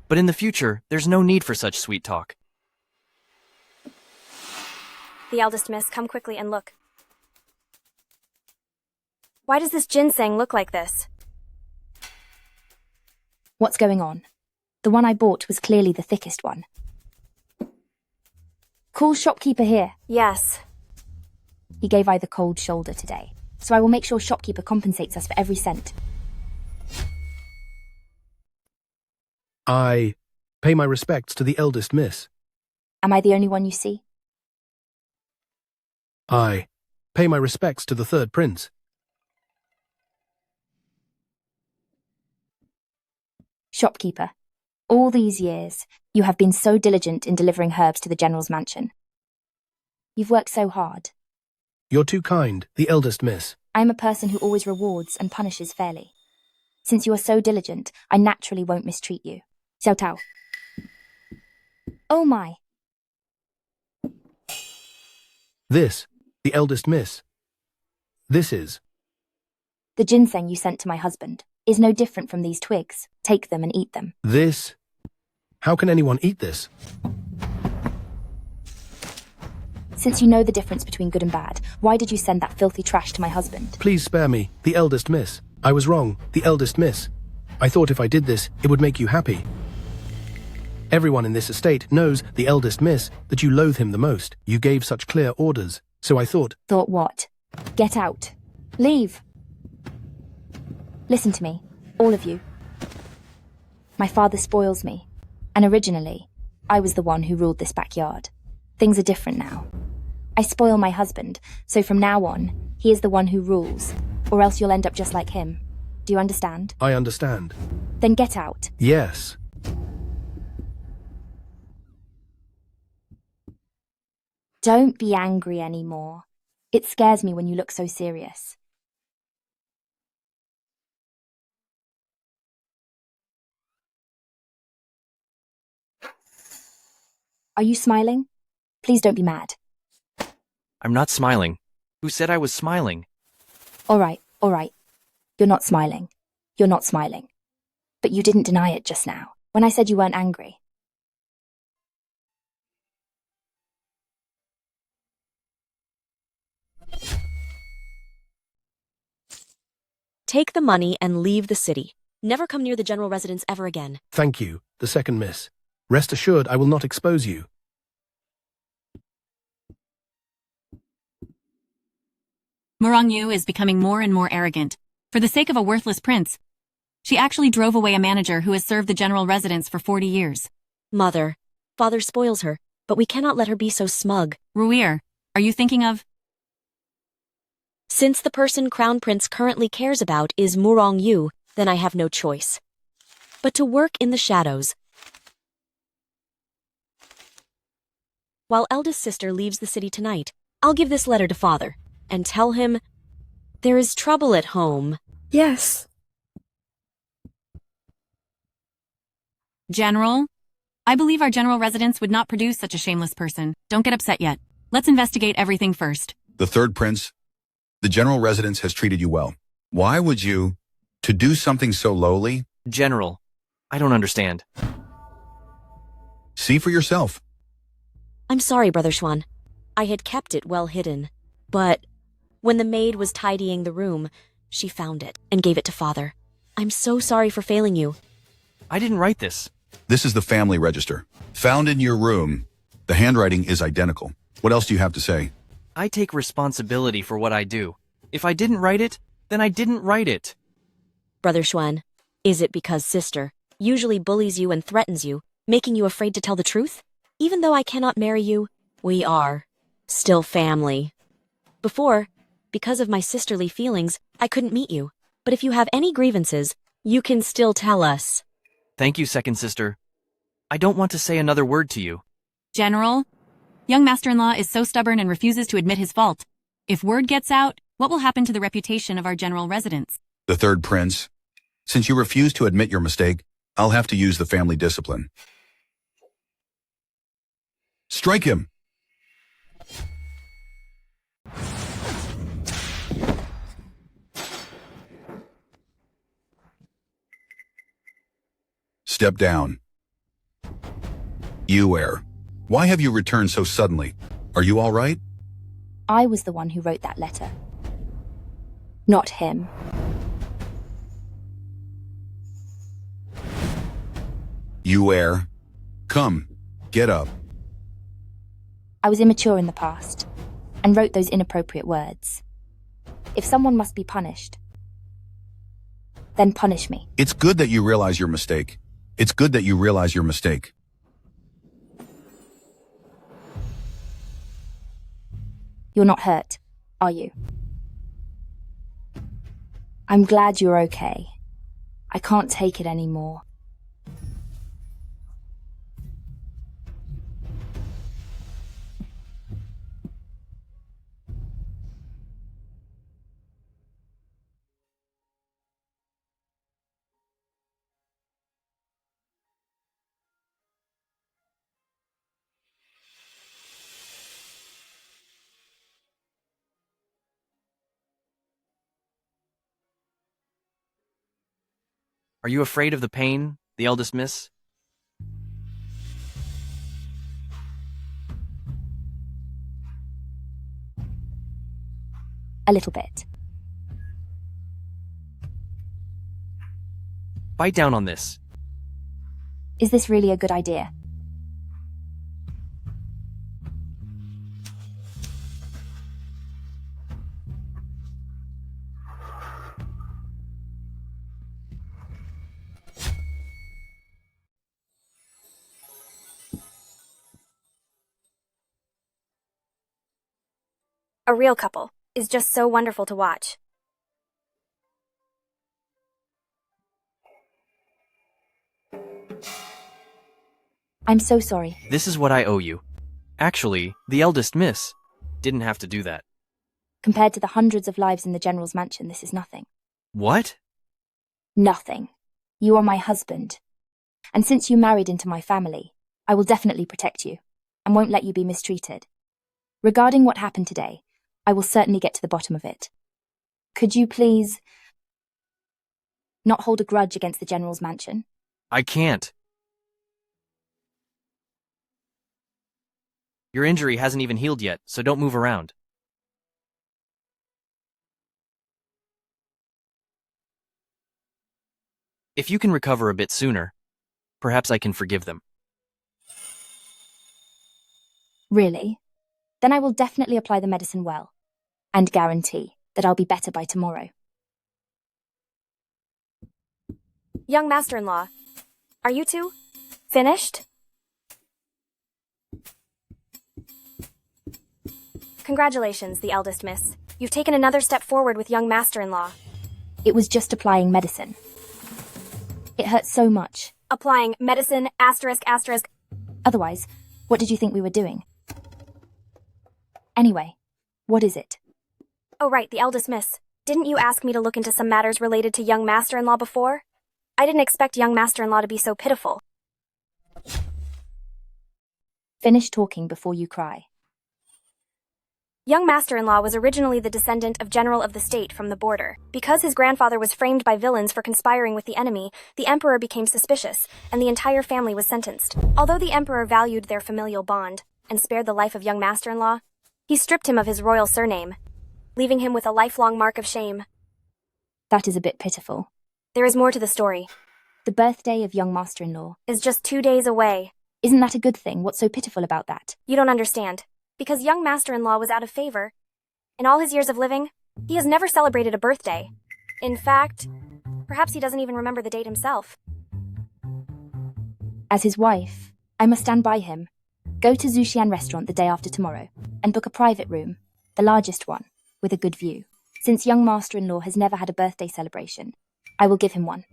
But in the future, there's no need for such sweet talk. The eldest miss, come quickly and look. Why does this ginseng look like this? What's going on? The one I bought was clearly the thickest one. Call shopkeeper here. Yes. He gave I the cold shoulder today, so I will make sure shopkeeper compensates us for every cent. I pay my respects to the eldest miss. Am I the only one you see? I pay my respects to the third prince. Shopkeeper, all these years, you have been so diligent in delivering herbs to the general's mansion. You've worked so hard. You're too kind, the eldest miss. I am a person who always rewards and punishes fairly. Since you are so diligent, I naturally won't mistreat you. Xiao Tao. Oh my. This, the eldest miss. This is. The ginseng you sent to my husband is no different from these twigs. Take them and eat them. This. How can anyone eat this? Since you know the difference between good and bad, why did you send that filthy trash to my husband? Please spare me, the eldest miss. I was wrong, the eldest miss. I thought if I did this, it would make you happy. Everyone in this estate knows, the eldest miss, that you loathe him the most. You gave such clear orders, so I thought... Thought what? Get out. Leave. Listen to me, all of you. My father spoils me, and originally, I was the one who ruled this backyard. Things are different now. I spoil my husband, so from now on, he is the one who rules, or else you'll end up just like him. Do you understand? I understand. Then get out. Yes. Don't be angry anymore. It scares me when you look so serious. Are you smiling? Please don't be mad. I'm not smiling. Who said I was smiling? All right. You're not smiling. You're not smiling. But you didn't deny it just now, when I said you weren't angry. Take the money and leave the city. Never come near the general residence ever again. Thank you, the second miss. Rest assured I will not expose you. Murong Yu is becoming more and more arrogant. For the sake of a worthless prince, she actually drove away a manager who has served the general residence for 40 years. Mother, father spoils her, but we cannot let her be so smug. Ruir, are you thinking of... Since the person Crown Prince currently cares about is Murong Yu, then I have no choice but to work in the shadows. While eldest sister leaves the city tonight, I'll give this letter to father and tell him there is trouble at home. Yes. General, I believe our general residence would not produce such a shameless person. Don't get upset yet. Let's investigate everything first. The third prince, the general residence has treated you well. Why would you, to do something so lowly? General, I don't understand. See for yourself. I'm sorry, Brother Xuan. I had kept it well hidden. But when the maid was tidying the room, she found it and gave it to father. I'm so sorry for failing you. I didn't write this. This is the family register. Found in your room. The handwriting is identical. What else do you have to say? I take responsibility for what I do. If I didn't write it, then I didn't write it. Brother Xuan, is it because sister usually bullies you and threatens you, making you afraid to tell the truth? Even though I cannot marry you, we are still family. Before, because of my sisterly feelings, I couldn't meet you. But if you have any grievances, you can still tell us. Thank you, second sister. I don't want to say another word to you. General, young master-in-law is so stubborn and refuses to admit his fault. If word gets out, what will happen to the reputation of our general residence? The third prince, since you refuse to admit your mistake, I'll have to use the family discipline. Strike him! Step down. You heir. Why have you returned so suddenly? Are you all right? I was the one who wrote that letter. Not him. You heir. Come, get up. I was immature in the past, and wrote those inappropriate words. If someone must be punished, then punish me. It's good that you realize your mistake. It's good that you realize your mistake. You're not hurt, are you? I'm glad you're okay. I can't take it anymore. Are you afraid of the pain, the eldest miss? A little bit. Bite down on this. Is this really a good idea? A real couple is just so wonderful to watch. I'm so sorry. This is what I owe you. Actually, the eldest miss didn't have to do that. Compared to the hundreds of lives in the General's mansion, this is nothing. What? Nothing. You are my husband. And since you married into my family, I will definitely protect you and won't let you be mistreated. Regarding what happened today, I will certainly get to the bottom of it. Could you please not hold a grudge against the General's mansion? I can't. Your injury hasn't even healed yet, so don't move around. If you can recover a bit sooner, perhaps I can forgive them. Really? Then I will definitely apply the medicine well, and guarantee that I'll be better by tomorrow. Young master-in-law, are you two finished? Congratulations, the eldest miss. You've taken another step forward with young master-in-law. It was just applying medicine. It hurt so much. Applying medicine, asterisk, asterisk. Otherwise, what did you think we were doing? Anyway, what is it? Oh right, the eldest miss. Didn't you ask me to look into some matters related to young master-in-law before? I didn't expect young master-in-law to be so pitiful. Finish talking before you cry. Young master-in-law was originally the descendant of General of the State from the border. Because his grandfather was framed by villains for conspiring with the enemy, the emperor became suspicious, and the entire family was sentenced. Although the emperor valued their familial bond and spared the life of young master-in-law, he stripped him of his royal surname, leaving him with a lifelong mark of shame. That is a bit pitiful. There is more to the story. The birthday of young master-in-law Is just 2 days away. Isn't that a good thing? What's so pitiful about that? You don't understand. Because young master-in-law was out of favor. In all his years of living, he has never celebrated a birthday. In fact, perhaps he doesn't even remember the date himself. As his wife, I must stand by him. Go to Zuxian restaurant the day after tomorrow and book a private room, the largest one, with a good view. Since young master-in-law has never had a birthday celebration, I will give him one.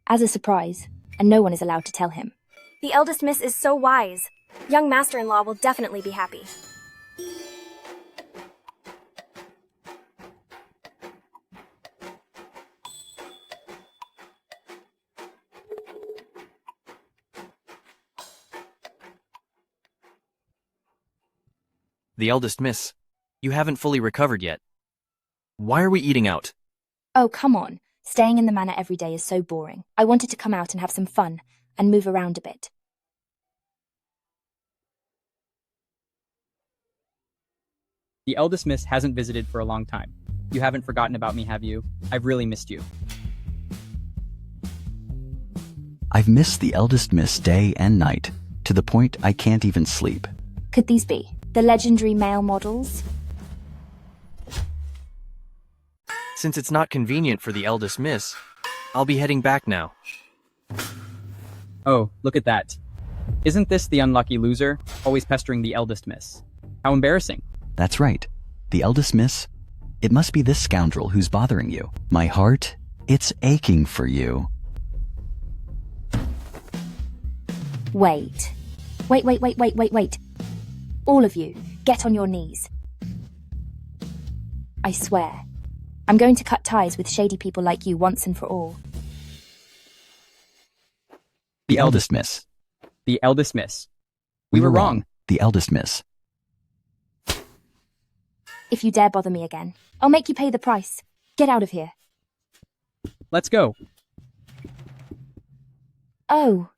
As a surprise, and no one is allowed to tell him. The eldest miss is so wise. Young master-in-law will definitely be happy. The eldest miss, you haven't fully recovered yet. Why are we eating out? Oh, come on. Staying in the manor every day is so boring. I wanted to come out and have some fun and move around a bit. The eldest miss hasn't visited for a long time. You haven't forgotten about me, have you? I've really missed you. I've missed the eldest miss day and night, to the point I can't even sleep. Could these be the legendary male models? Since it's not convenient for the eldest miss, I'll be heading back now. Oh, look at that. Isn't this the unlucky loser, always pestering the eldest miss? How embarrassing. That's right. The eldest miss? It must be this scoundrel who's bothering you. My heart, it's aching for you. Wait. Wait. All of you, get on your knees. I swear, I'm going to cut ties with shady people like you once and for all. The eldest miss. The eldest miss. We were wrong. The eldest miss. If you dare bother me again, I'll make you pay the price. Get out of here. Let's go. Oh,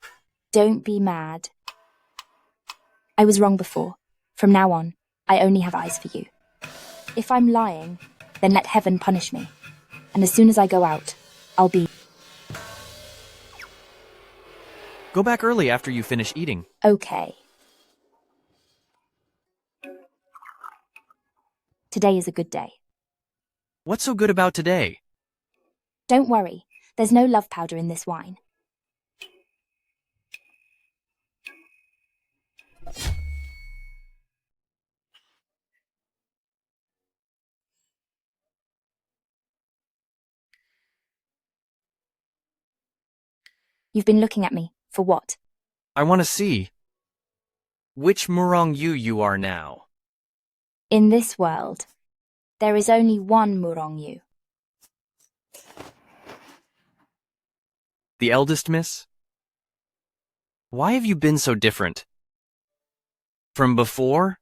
don't be mad. I was wrong before. From now on, I only have eyes for you. If I'm lying, then let heaven punish me. And as soon as I go out, I'll be... Go back early after you finish eating. Okay. Today is a good day. What's so good about today? Don't worry, there's no love powder in this wine. You've been looking at me. For what? I want to see which Murong you are now. In this world, there is only one Murong Yu. The eldest miss? Why have you been so different? From before?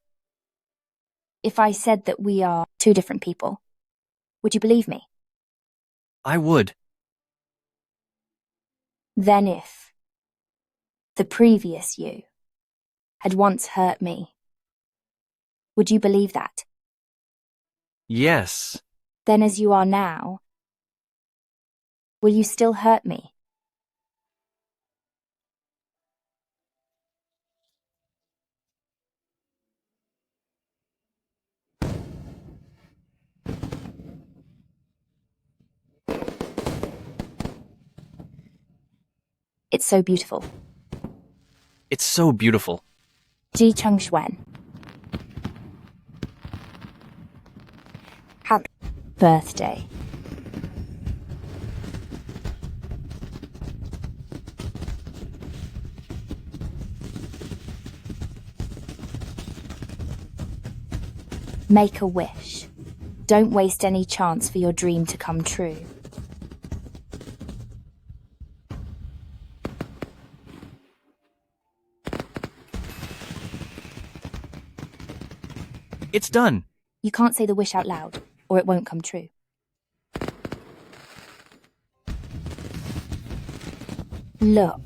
If I said that we are two different people, would you believe me? I would. Then if the previous you had once hurt me, would you believe that? Yes. Then as you are now, will you still hurt me? It's so beautiful. It's so beautiful. Ji Cheng Xuan. Happy birthday. Make a wish. Don't waste any chance for your dream to come true. It's done. You can't say the wish out loud, or it won't come true. Look.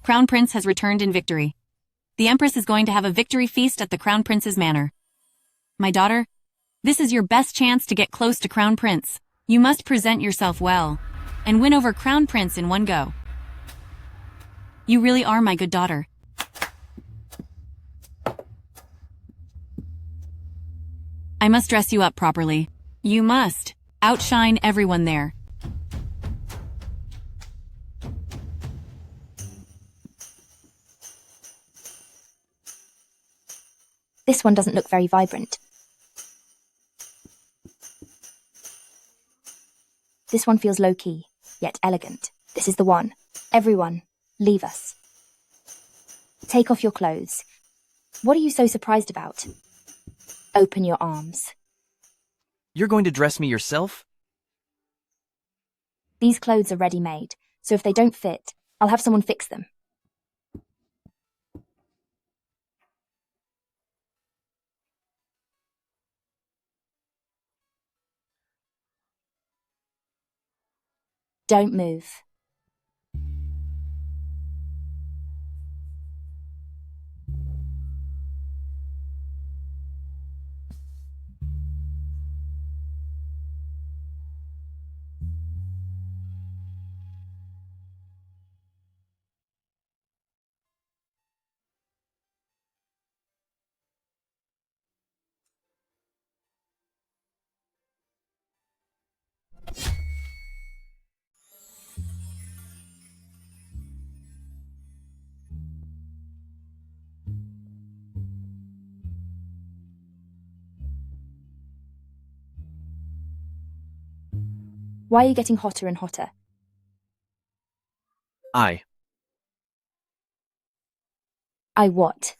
Crown Prince has returned in victory. The Empress is going to have a victory feast at the Crown Prince's manor. My daughter, this is your best chance to get close to Crown Prince. You must present yourself well and win over Crown Prince in one go. You really are my good daughter. I must dress you up properly. You must outshine everyone there. This one doesn't look very vibrant. This one feels low-key, yet elegant. This is the one. Everyone, leave us. Take off your clothes. What are you so surprised about? Open your arms. You're going to dress me yourself? These clothes are ready-made, so if they don't fit, I'll have someone fix them. Don't move. Why are you getting hotter and hotter? I what?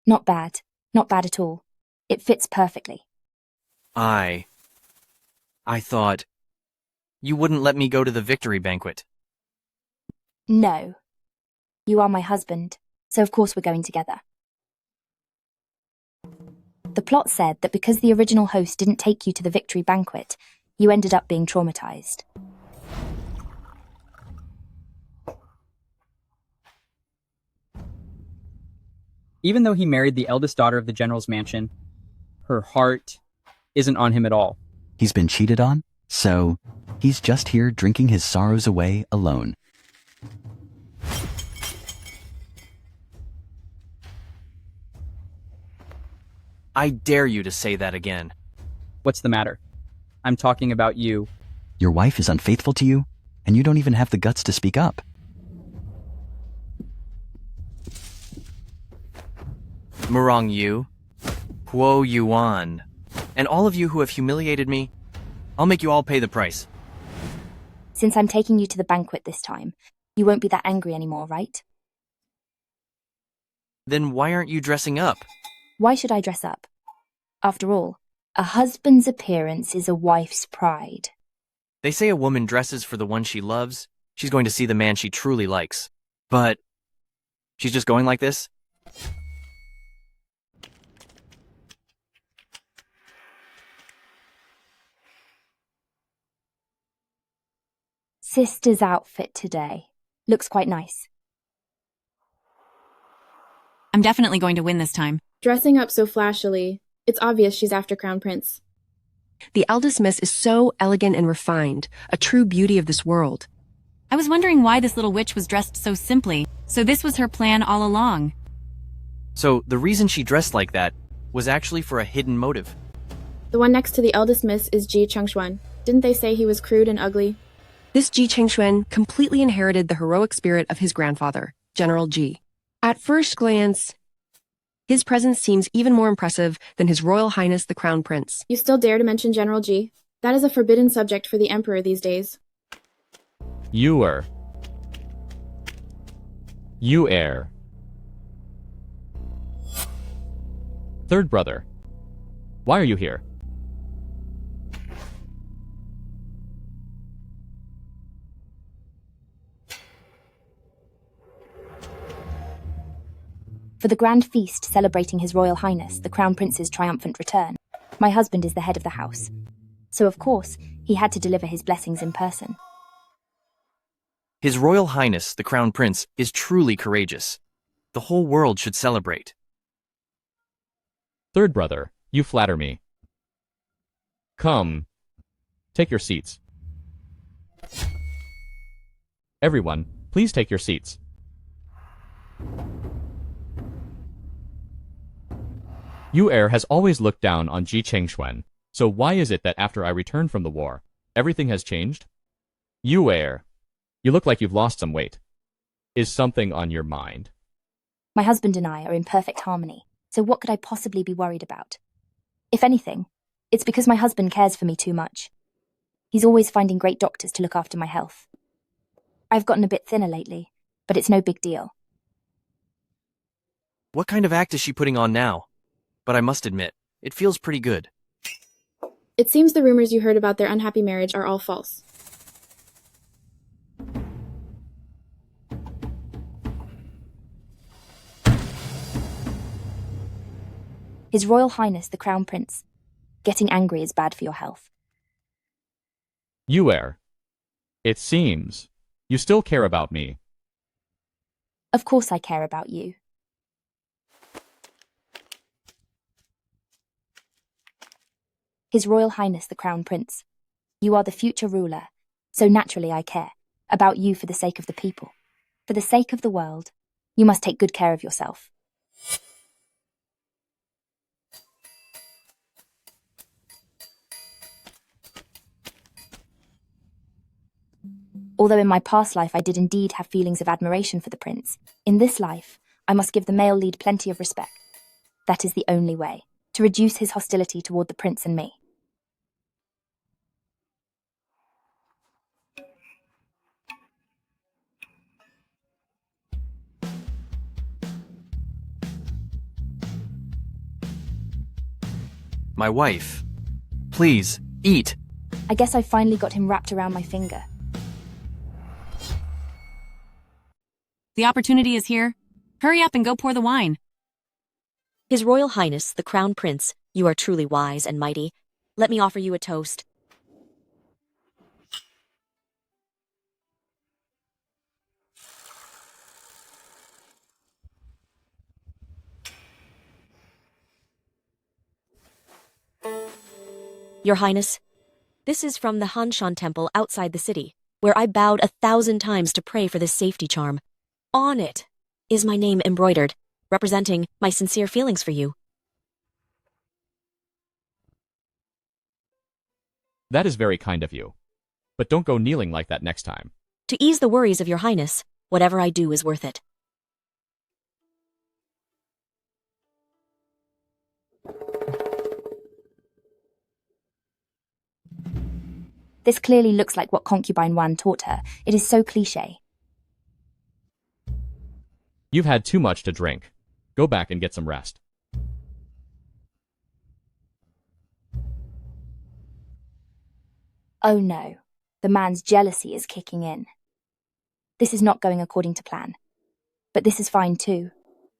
Not bad. Not bad at all. It fits perfectly. I thought you wouldn't let me go to the victory banquet. No. You are my husband, so of course we're going together. The plot said that because the original host didn't take you to the victory banquet, you ended up being traumatized. Even though he married the eldest daughter of the general's mansion, her heart isn't on him at all. He's been cheated on, so he's just here drinking his sorrows away alone. I dare you to say that again. What's the matter? I'm talking about you. Your wife is unfaithful to you, and you don't even have the guts to speak up. Murong Yu, Huo Yuan, and all of you who have humiliated me, I'll make you all pay the price. Since I'm taking you to the banquet this time, you won't be that angry anymore, right? Then why aren't you dressing up? Why should I dress up? After all, a husband's appearance is a wife's pride. They say a woman dresses for the one she loves. She's going to see the man she truly likes. But she's just going like this? Sister's outfit today. Looks quite nice. I'm definitely going to win this time. Dressing up so flashily, it's obvious she's after Crown Prince. The eldest miss is so elegant and refined, a true beauty of this world. I was wondering why this little witch was dressed so simply. So this was her plan all along. So the reason she dressed like that was actually for a hidden motive. The one next to the eldest miss is Ji Chengshuan. Didn't they say he was crude and ugly? This Ji Chengshuan completely inherited the heroic spirit of his grandfather, General Ji. At first glance, his presence seems even more impressive than His Royal Highness the Crown Prince. You still dare to mention General Ji? That is a forbidden subject for the Emperor these days. You heir. Third brother. Why are you here? For the grand feast celebrating His Royal Highness, the Crown Prince's triumphant return, my husband is the head of the house. So of course, he had to deliver his blessings in person. His Royal Highness, the Crown Prince, is truly courageous. The whole world should celebrate. Third brother, you flatter me. Come, take your seats. Everyone, please take your seats. You heir has always looked down on Ji Chengshuan, so why is it that after I returned from the war, everything has changed? You heir, you look like you've lost some weight. Is something on your mind? My husband and I are in perfect harmony, so what could I possibly be worried about? If anything, it's because my husband cares for me too much. He's always finding great doctors to look after my health. I've gotten a bit thinner lately, but it's no big deal. What kind of act is she putting on now? But I must admit, it feels pretty good. It seems the rumors you heard about their unhappy marriage are all false. His Royal Highness the Crown Prince. Getting angry is bad for your health. You heir. It seems you still care about me. Of course I care about you. His Royal Highness the Crown Prince. You are the future ruler, so naturally I care about you for the sake of the people. For the sake of the world, you must take good care of yourself. Although in my past life I did indeed have feelings of admiration for the prince, in this life I must give the male lead plenty of respect. That is the only way, to reduce his hostility toward the prince and me. My wife. Please, eat. I guess I finally got him wrapped around my finger. The opportunity is here. Hurry up and go pour the wine. His Royal Highness, the Crown Prince, you are truly wise and mighty. Let me offer you a toast. Your Highness, this is from the Hanshan Temple outside the city, where I bowed 1,000 times to pray for this safety charm. On it is my name embroidered, representing my sincere feelings for you. That is very kind of you. But don't go kneeling like that next time. To ease the worries of your Highness, whatever I do is worth it. This clearly looks like what Concubine 1 taught her. It is so cliché. You've had too much to drink. Go back and get some rest. Oh no, the man's jealousy is kicking in. This is not going according to plan. But this is fine too.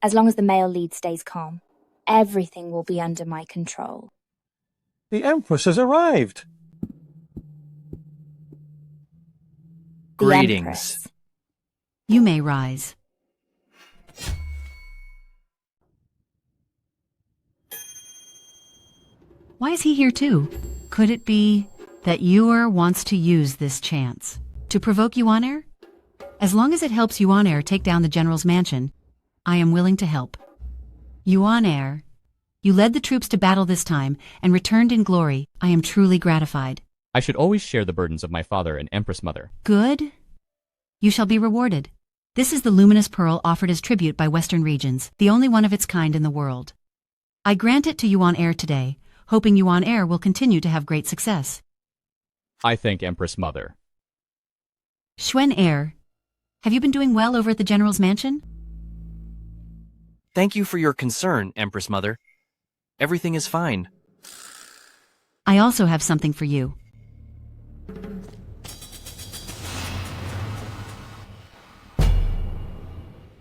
As long as the male lead stays calm, everything will be under my control. The Empress has arrived. The Greetings. Empress. You may rise. Why is he here too? Could it be that Yuer wants to use this chance to provoke Yuan Heir? As long as it helps Yuan Heir take down the general's mansion, I am willing to help. Yuan Heir, you led the troops to battle this time and returned in glory. I am truly gratified. I should always share the burdens of my father and Empress Mother. Good. You shall be rewarded. This is the luminous pearl offered as tribute by Western Regions, the only one of its kind in the world. I grant it to Yuan Heir today, hoping Yuan Heir will continue to have great success. I thank Empress Mother. Xuan Heir, have you been doing well over at the General's mansion? Thank you for your concern, Empress Mother. Everything is fine. I also have something for you.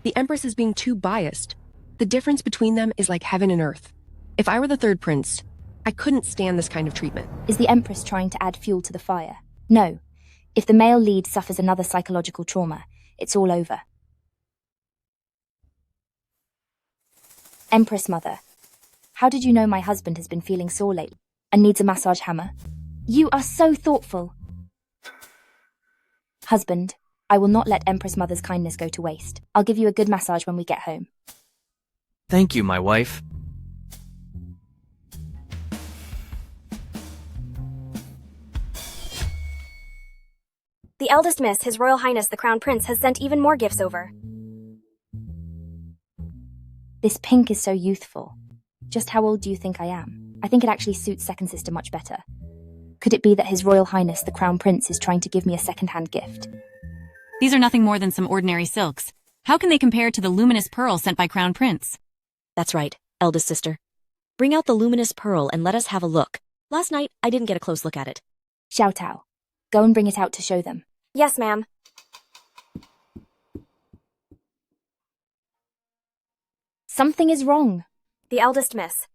The Empress is being too biased. The difference between them is like heaven and earth. If I were the third prince, I couldn't stand this kind of treatment. Is the Empress trying to add fuel to the fire? No. If the male lead suffers another psychological trauma, it's all over. Empress Mother, how did you know my husband has been feeling sore lately and needs a massage hammer? You are so thoughtful. Husband, I will not let Empress Mother's kindness go to waste. I'll give you a good massage when we get home. Thank you, my wife. The eldest miss, His Royal Highness the Crown Prince, has sent even more gifts over. This pink is so youthful. Just how old do you think I am? I think it actually suits Second Sister much better. Could it be that His Royal Highness the Crown Prince is trying to give me a second-hand gift? These are nothing more than some ordinary silks. How can they compare to the luminous pearl sent by Crown Prince? That's right, eldest sister. Bring out the luminous pearl and let us have a look. Last night, I didn't get a close look at it. Xiao Tao, go and bring it out to show them. Yes, ma'am. Something is wrong. The eldest miss.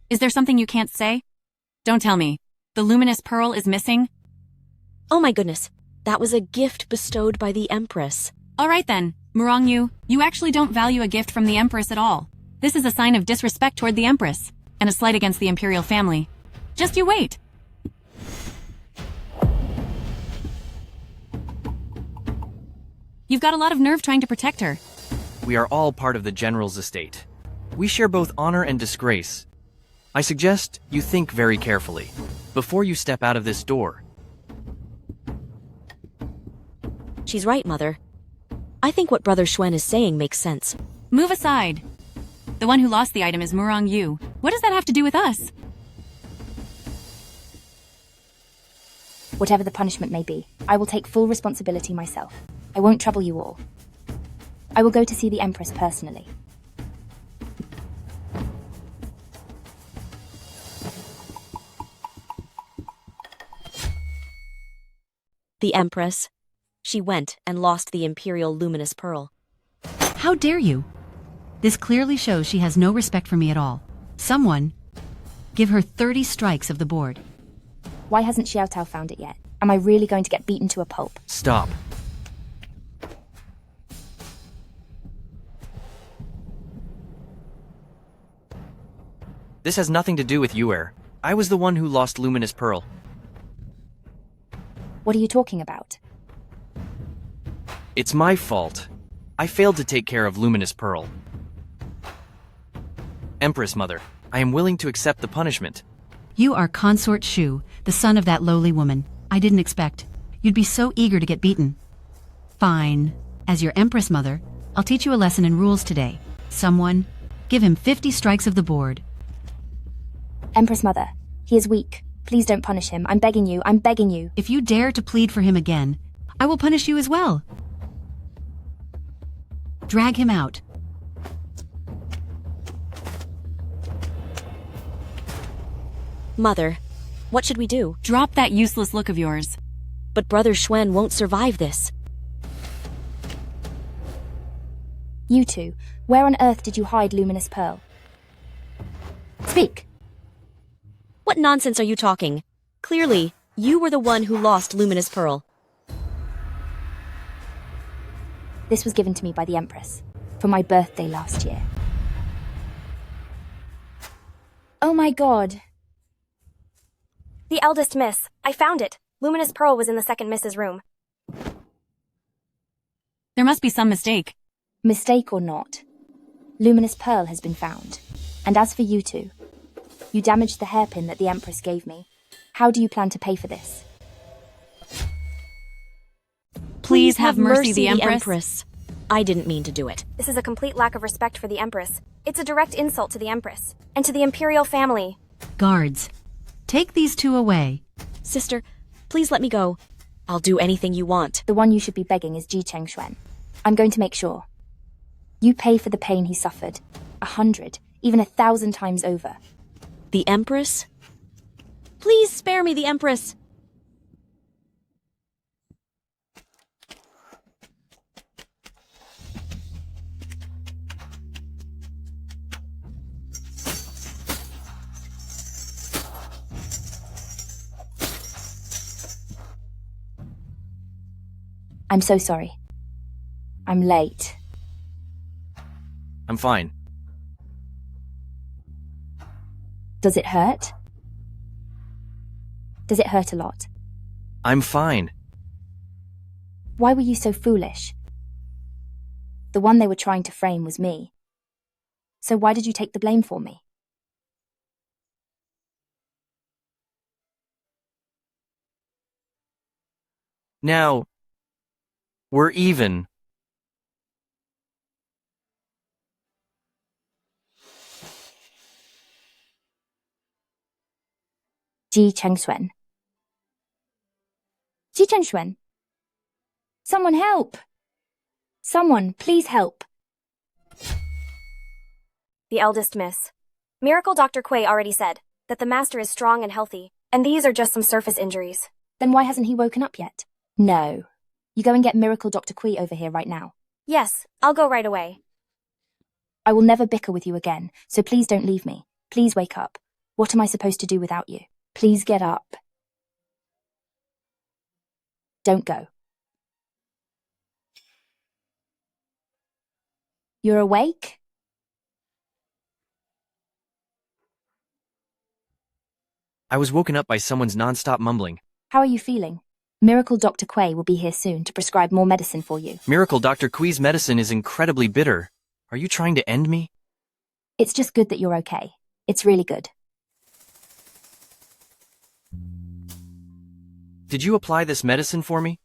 Is there something you can't say? Don't tell me. The luminous pearl is missing? Oh my goodness, that was a gift bestowed by the Empress. All right then, Murong, you actually don't value a gift from the Empress at all. This is a sign of disrespect toward the Empress, and a slight against the Imperial family. Just you wait. You've got a lot of nerve trying to protect her. We are all part of the General's estate. We share both honor and disgrace. I suggest you think very carefully before you step out of this door. She's right, Mother. I think what Brother Xuan is saying makes sense. Move aside. The one who lost the item is Murong Yu. What does that have to do with us? Whatever the punishment may be, I will take full responsibility myself. I won't trouble you all. I will go to see the Empress personally. The Empress. She went and lost the Imperial Luminous Pearl. How dare you? This clearly shows she has no respect for me at all. Someone, give her 30 strikes of the board. Why hasn't Xiao Tao found it yet? Am I really going to get beaten to a pulp? Stop. This has nothing to do with Yuer. I was the one who lost Luminous Pearl. What are you talking about? It's my fault. I failed to take care of Luminous Pearl. Empress Mother, I am willing to accept the punishment. You are Consort Shu, the son of that lowly woman. I didn't expect. You'd be so eager to get beaten. Fine. As your Empress Mother, I'll teach you a lesson in rules today. Someone, give him 50 strikes of the board. Empress Mother, he is weak. Please don't punish him. I'm begging you. I'm begging you. If you dare to plead for him again, I will punish you as well. Drag him out. Mother, what should we do? Drop that useless look of yours. But Brother Xuan won't survive this. You two, where on earth did you hide Luminous Pearl? Speak! What nonsense are you talking? Clearly, you were the one who lost Luminous Pearl. This was given to me by the Empress for my birthday last year. Oh my god. The eldest miss. I found it. Luminous Pearl was in the second miss's room. There must be some mistake. Mistake or not, Luminous Pearl has been found. And as for you two, you damaged the hairpin that the Empress gave me. How do you plan to pay for this? Please have mercy, the Empress. I didn't mean to do it. This is a complete lack of respect for the Empress. It's a direct insult to the Empress and to the Imperial family. Guards, take these two away. Sister, please let me go. I'll do anything you want. The one you should be begging is Ji Chengxuan. I'm going to make sure. You pay for the pain he suffered. 100, even 1,000 times over. The Empress? Please spare me, the Empress. I'm so sorry. I'm late. I'm fine. Does it hurt? Does it hurt a lot? I'm fine. Why were you so foolish? The one they were trying to frame was me. So why did you take the blame for me? Now, we're even. Ji Chengxuan. Ji Chengxuan. Someone help! Someone, please help. The eldest miss. Miracle Dr. Quay already said that the master is strong and healthy, and these are just some surface injuries. Then why hasn't he woken up yet? No. You go and get Miracle Dr. Quay over here right now. Yes, I'll go right away. I will never bicker with you again, so please don't leave me. Please wake up. What am I supposed to do without you? Please get up. Don't go. You're awake? I was woken up by someone's non-stop mumbling. How are you feeling? Miracle Dr. Quay will be here soon to prescribe more medicine for you. Miracle Dr. Quay's medicine is incredibly bitter. Are you trying to end me? It's just good that you're okay. It's really good. Did you apply this medicine for me?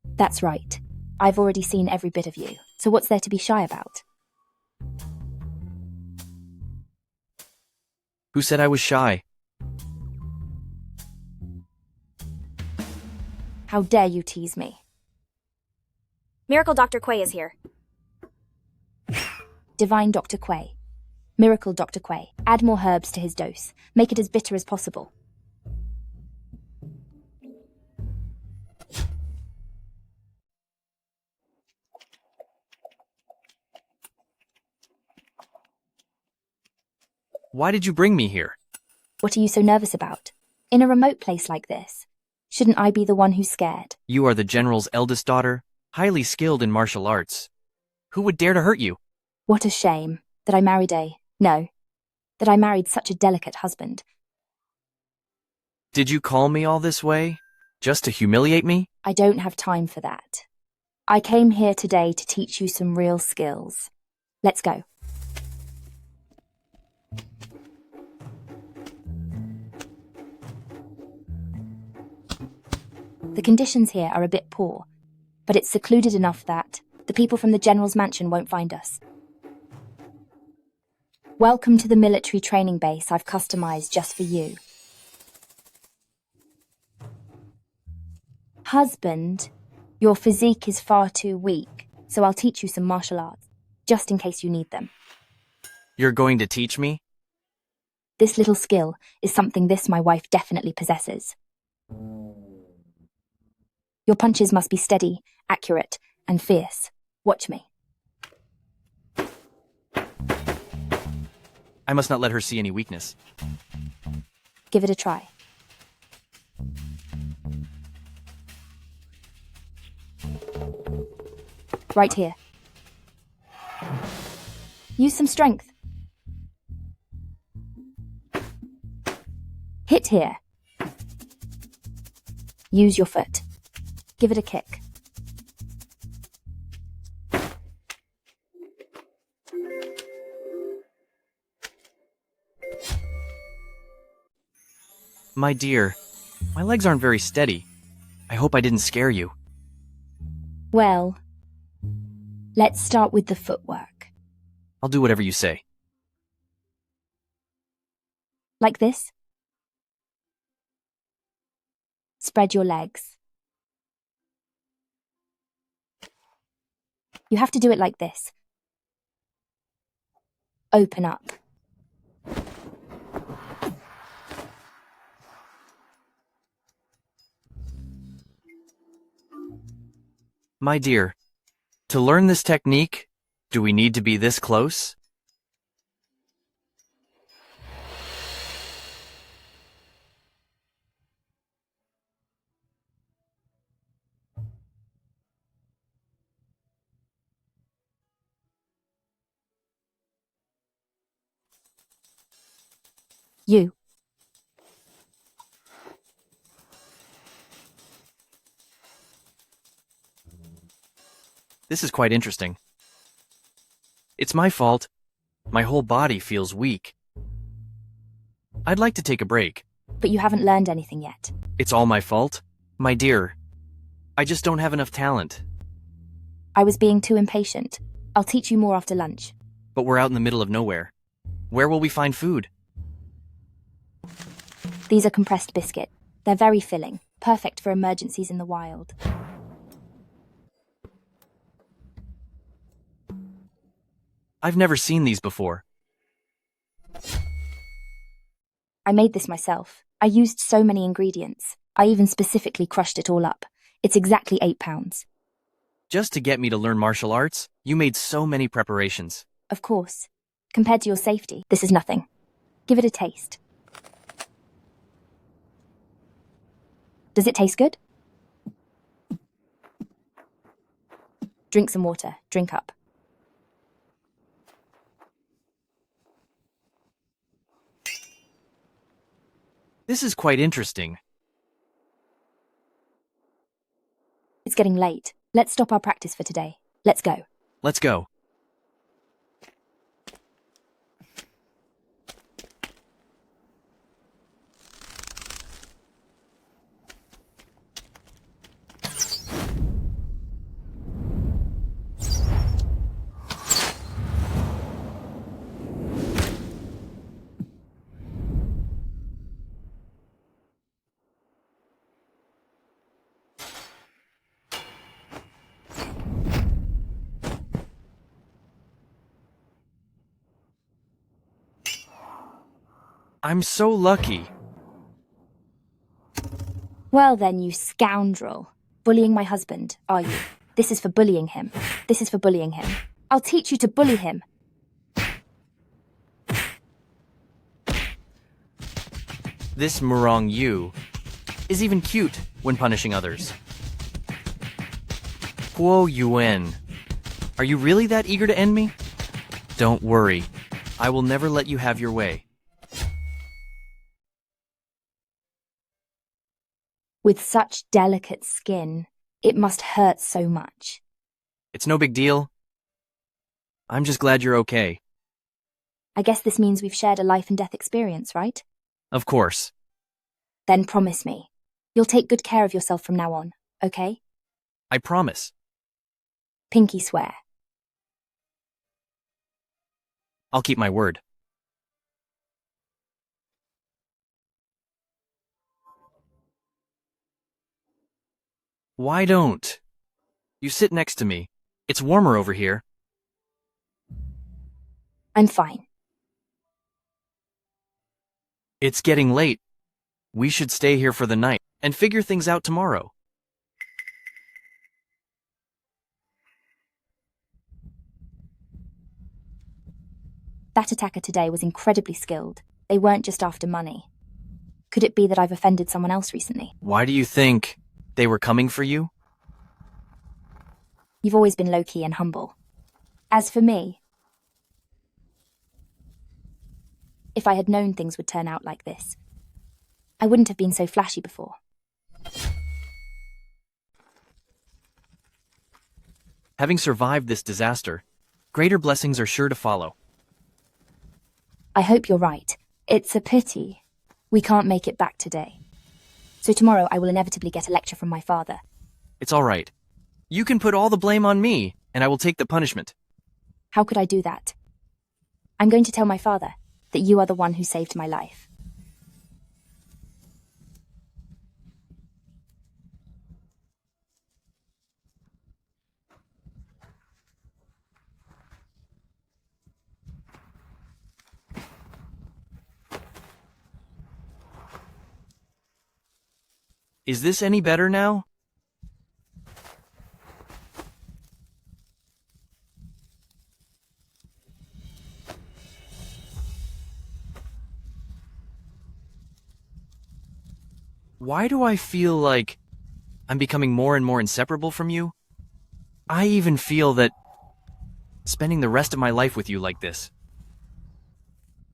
That's right. I've already seen every bit of you, so what's there to be shy about? Who said I was shy? How dare you tease me? Miracle Dr. Quay is here. Divine Dr. Quay. Miracle Dr. Quay. Add more herbs to his dose. Make it as bitter as possible. Why did you bring me here? What are you so nervous about? In a remote place like this, shouldn't I be the one who's scared? You are the general's eldest daughter, highly skilled in martial arts. Who would dare to hurt you? What a shame that I married that I married such a delicate husband. Did you call me all this way? Just to humiliate me? I don't have time for that. I came here today to teach you some real skills. Let's go. The conditions here are a bit poor, but it's secluded enough that the people from the General's mansion won't find us. Welcome to the military training base I've customized just for you. Husband, your physique is far too weak, so I'll teach you some martial arts, just in case you need them. You're going to teach me? This little skill is something my wife definitely possesses. Your punches must be steady, accurate, and fierce. Watch me. I must not let her see any weakness. Give it a try. Right here. Use some strength. Hit here. Use your foot. Give it a kick. My dear, my legs aren't very steady. I hope I didn't scare you. Well, let's start with the footwork. I'll do whatever you say. Like this. Spread your legs. You have to do it like this. Open up. My dear, to learn this technique, do we need to be this close? You. This is quite interesting. It's my fault. My whole body feels weak. I'd like to take a break. But you haven't learned anything yet. It's all my fault? My dear, I just don't have enough talent. I was being too impatient. I'll teach you more after lunch. But we're out in the middle of nowhere. Where will we find food? These are compressed biscuit. They're very filling, perfect for emergencies in the wild. I've never seen these before. I made this myself. I used so many ingredients. I even specifically crushed it all up. It's exactly 8 pounds. Just to get me to learn martial arts, you made so many preparations. Of course. Compared to your safety, this is nothing. Give it a taste. Does it taste good? Drink some water. Drink up. This is quite interesting. It's getting late. Let's stop our practice for today. Let's go. Let's go. I'm so lucky. Well then, you scoundrel. Bullying my husband, are you? This is for bullying him. This is for bullying him. I'll teach you to bully him. This Murong Yu is even cute when punishing others. Guo Yuan, are you really that eager to end me? Don't worry, I will never let you have your way. With such delicate skin, it must hurt so much. It's no big deal. I'm just glad you're okay. I guess this means we've shared a life and death experience, right? Of course. Then promise me, you'll take good care of yourself from now on, okay? I promise. Pinky swear. I'll keep my word. Why don't you sit next to me? It's warmer over here. I'm fine. It's getting late. We should stay here for the night and figure things out tomorrow. That attacker today was incredibly skilled. They weren't just after money. Could it be that I've offended someone else recently? Why do you think they were coming for you? You've always been low-key and humble. As for me, if I had known things would turn out like this, I wouldn't have been so flashy before. Having survived this disaster, greater blessings are sure to follow. I hope you're right. It's a pity we can't make it back today. So tomorrow I will inevitably get a lecture from my father. It's all right. You can put all the blame on me, and I will take the punishment. How could I do that? I'm going to tell my father that you are the one who saved my life. Is this any better now? Why do I feel like I'm becoming more and more inseparable from you? I even feel that spending the rest of my life with you like this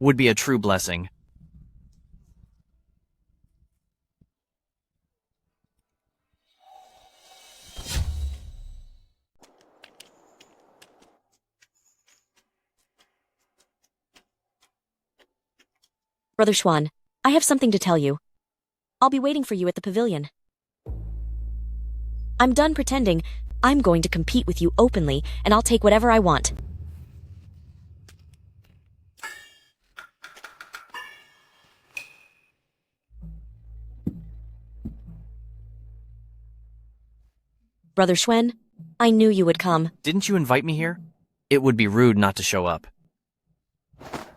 would be a true blessing. Brother Schwan, I have something to tell you. I'll be waiting for you at the pavilion. I'm done pretending. I'm going to compete with you openly, and I'll take whatever I want. Brother Schwen, I knew you would come. Didn't you invite me here? It would be rude not to show up.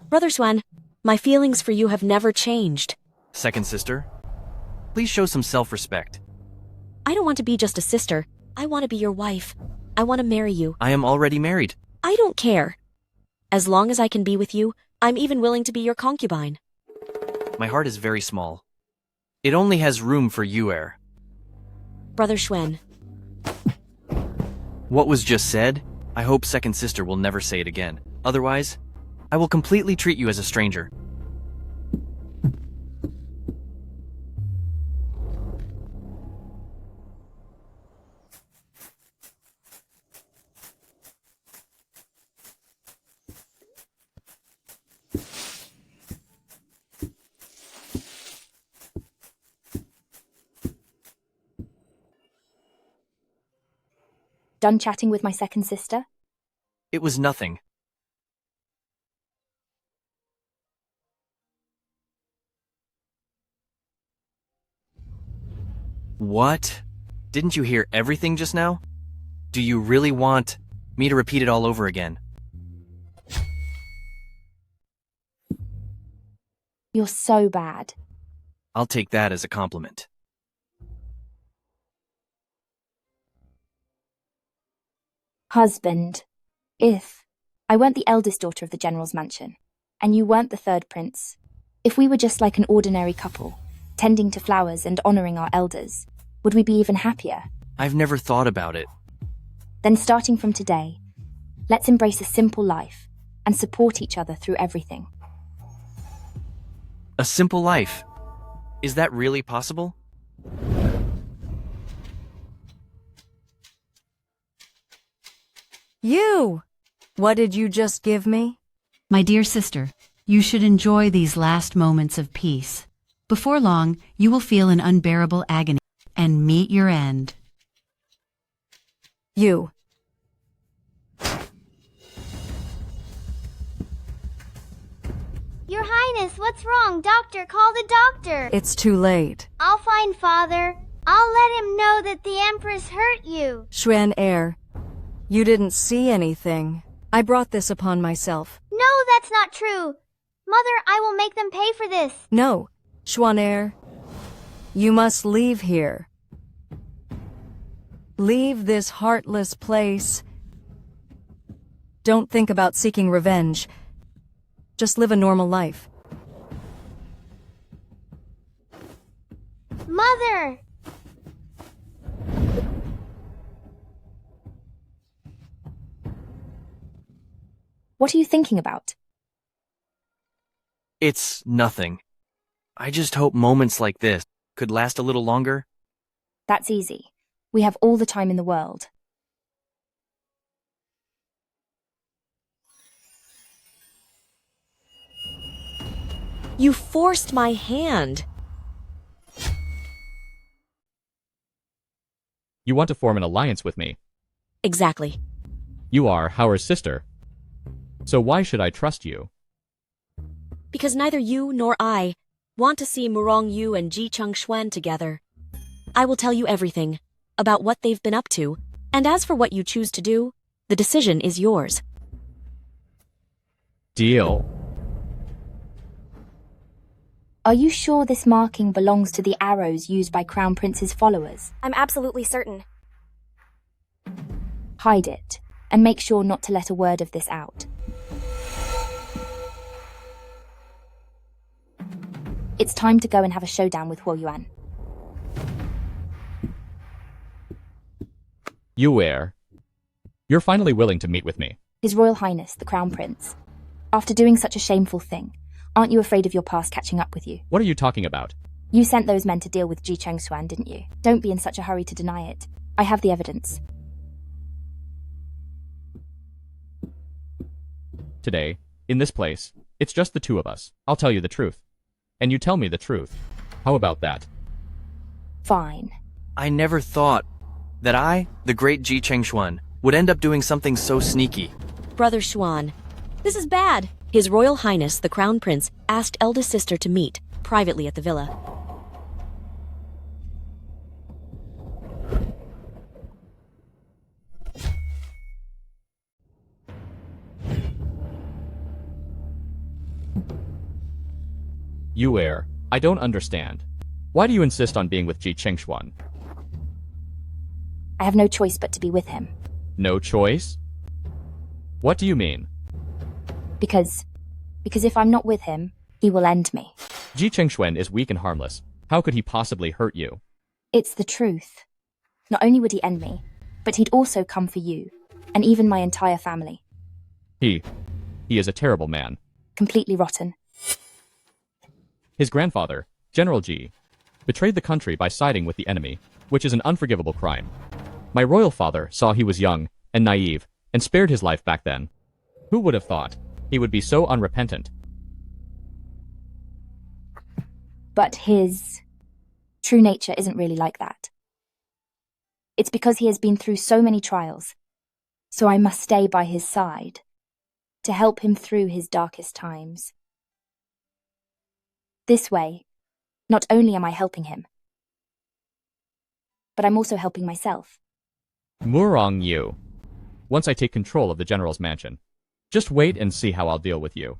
Brother Schwen, my feelings for you have never changed. Second sister, please show some self-respect. I don't want to be just a sister. I want to be your wife. I want to marry you. I am already married. I don't care. As long as I can be with you, I'm even willing to be your concubine. My heart is very small. It only has room for you, heir. Brother Schwen. What was just said, I hope second sister will never say it again. Otherwise, I will completely treat you as a stranger. Done chatting with my second sister? It was nothing. What? Didn't you hear everything just now? Do you really want me to repeat it all over again? You're so bad. I'll take that as a compliment. Husband, if I weren't the eldest daughter of the general's mansion, and you weren't the third prince, if we were just like an ordinary couple, tending to flowers and honoring our elders, would we be even happier? I've never thought about it. Then starting from today, let's embrace a simple life and support each other through everything. A simple life. Is that really possible? You! What did you just give me? My dear sister, you should enjoy these last moments of peace. Before long, you will feel an unbearable agony and meet your end. You. Your Highness, what's wrong? Doctor, call the doctor. It's too late. I'll find Father. I'll let him know that the Empress hurt you. Schwen heir, you didn't see anything. I brought this upon myself. No, that's not true. Mother, I will make them pay for this. No, Schwen heir, you must leave here. Leave this heartless place. Don't think about seeking revenge. Just live a normal life. Mother! What are you thinking about? It's nothing. I just hope moments like this could last a little longer. That's easy. We have all the time in the world. You forced my hand. You want to form an alliance with me. Exactly. You are Howard's sister. So why should I trust you? Because neither you nor I want to see Murong Yu and Ji Chung Schwen together. I will tell you everything about what they've been up to, and as for what you choose to do, the decision is yours. Deal. Are you sure this marking belongs to the arrows used by Crown Prince's followers? I'm absolutely certain. Hide it, and make sure not to let a word of this out. It's time to go and have a showdown with Huo Yuan. You heir. You're finally willing to meet with me. His Royal Highness, the Crown Prince. After doing such a shameful thing, aren't you afraid of your past catching up with you? What are you talking about? You sent those men to deal with Ji Chengshuan, didn't you? Don't be in such a hurry to deny it. I have the evidence. Today, in this place, it's just the two of us. I'll tell you the truth. And you tell me the truth. How about that? Fine. I never thought that I, the great Ji Chengshuan, would end up doing something so sneaky. Brother Xuan, this is bad. His Royal Highness, the Crown Prince, asked eldest sister to meet, privately at the villa. Yu Er, I don't understand. Why do you insist on being with Ji Chengshuan? I have no choice but to be with him. No choice? What do you mean? Because if I'm not with him, he will end me. Ji Chengshuan is weak and harmless. How could he possibly hurt you? It's the truth. Not only would he end me, but he'd also come for you, and even my entire family. He is a terrible man. Completely rotten. His grandfather, General Ji, betrayed the country by siding with the enemy, which is an unforgivable crime. My royal father saw he was young and naive and spared his life back then. Who would have thought he would be so unrepentant? But his true nature isn't really like that. It's because he has been through so many trials, so I must stay by his side to help him through his darkest times. This way, not only am I helping him, but I'm also helping myself. Murong Yu. Once I take control of the general's mansion, just wait and see how I'll deal with you.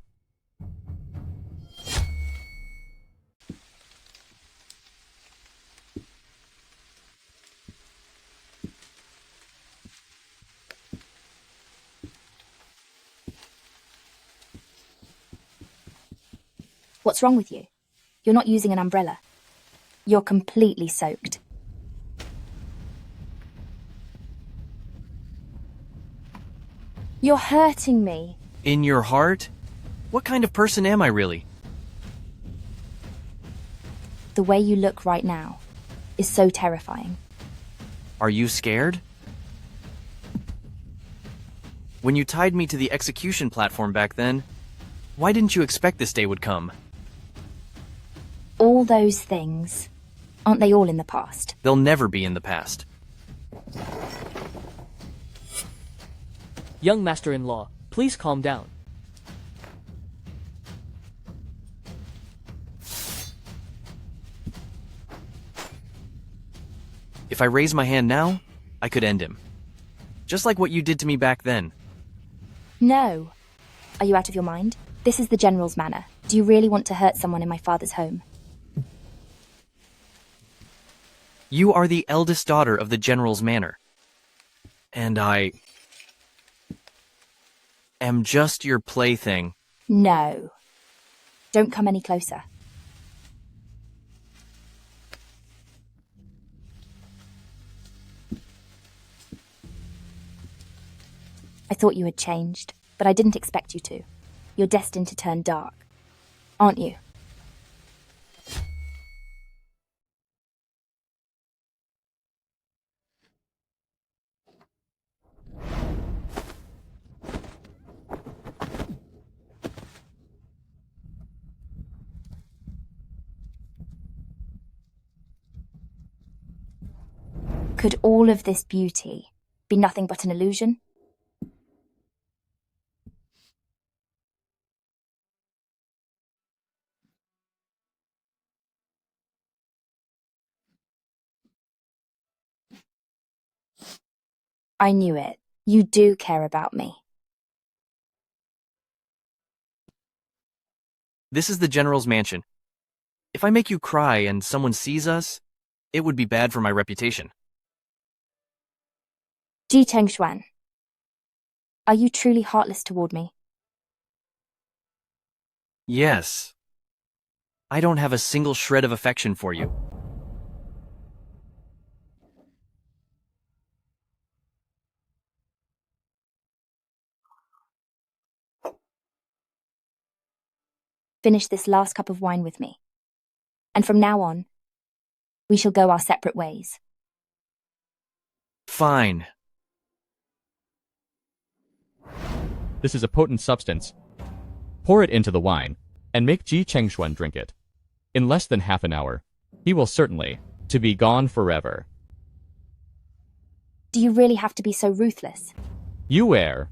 What's wrong with you? You're not using an umbrella. You're completely soaked. You're hurting me. In your heart? What kind of person am I really? The way you look right now is so terrifying. Are you scared? When you tied me to the execution platform back then, why didn't you expect this day would come? All those things, aren't they all in the past? They'll never be in the past. Young master-in-law, please calm down. If I raise my hand now, I could end him. Just like what you did to me back then. No. Are you out of your mind? This is the General's manor. Do you really want to hurt someone in my father's home? You are the eldest daughter of the General's manor. And I am just your plaything. No. Don't come any closer. I thought you had changed, but I didn't expect you to. You're destined to turn dark, aren't you? Could all of this beauty be nothing but an illusion? I knew it. You do care about me. This is the General's mansion. If I make you cry and someone sees us, it would be bad for my reputation. Ji Chengshuan, are you truly heartless toward me? Yes. I don't have a single shred of affection for you. Finish this last cup of wine with me. And from now on, we shall go our separate ways. Fine. This is a potent substance. Pour it into the wine, and make Ji Chengshuan drink it. In less than half an hour, he will certainly to be gone forever. Do you really have to be so ruthless? You err.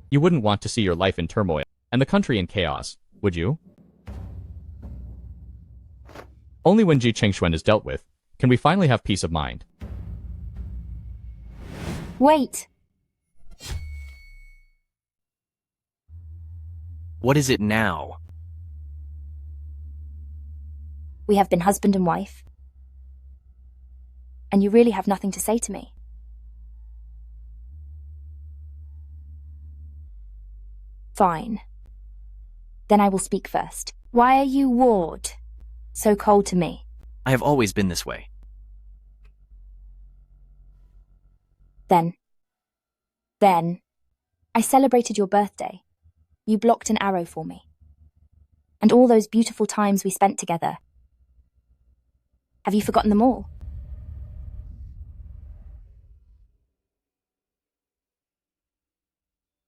You wouldn't want to see your life in turmoil and the country in chaos, would you? Only when Ji Chengshuan is dealt with can we finally have peace of mind. Wait! What is it now? We have been husband and wife. And you really have nothing to say to me. Fine. Then I will speak first. Why are you, Ward, so cold to me? I have always been this way. Then, I celebrated your birthday. You blocked an arrow for me. And all those beautiful times we spent together. Have you forgotten them all?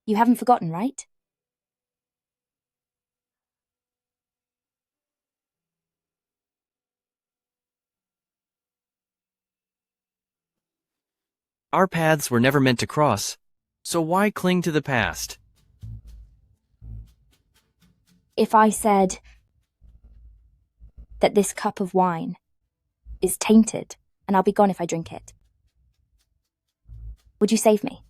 You haven't forgotten, right? Our paths were never meant to cross, so why cling to the past? If I said that this cup of wine is tainted and I'll be gone if I drink it, would you save me?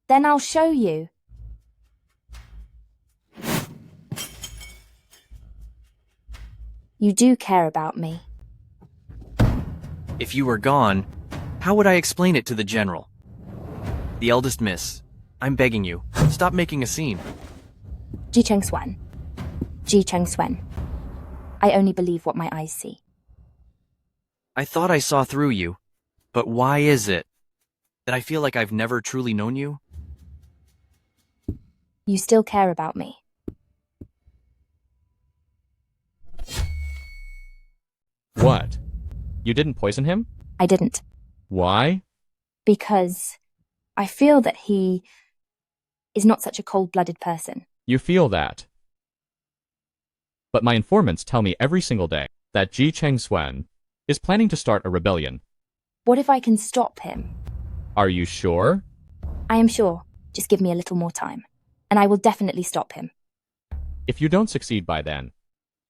Then I'll show you. You do care about me. If you were gone, how would I explain it to the general? The eldest miss, I'm begging you, stop making a scene. Ji Chengsuen. Ji Chengsuen. I only believe what my eyes see. I thought I saw through you, but why is it that I feel like I've never truly known you? You still care about me. What? You didn't poison him? I didn't. Why? Because I feel that he is not such a cold-blooded person. You feel that. But my informants tell me every single day that Ji Chengsuen is planning to start a rebellion. What if I can stop him? Are you sure? I am sure. Just give me a little more time, and I will definitely stop him. If you don't succeed by then,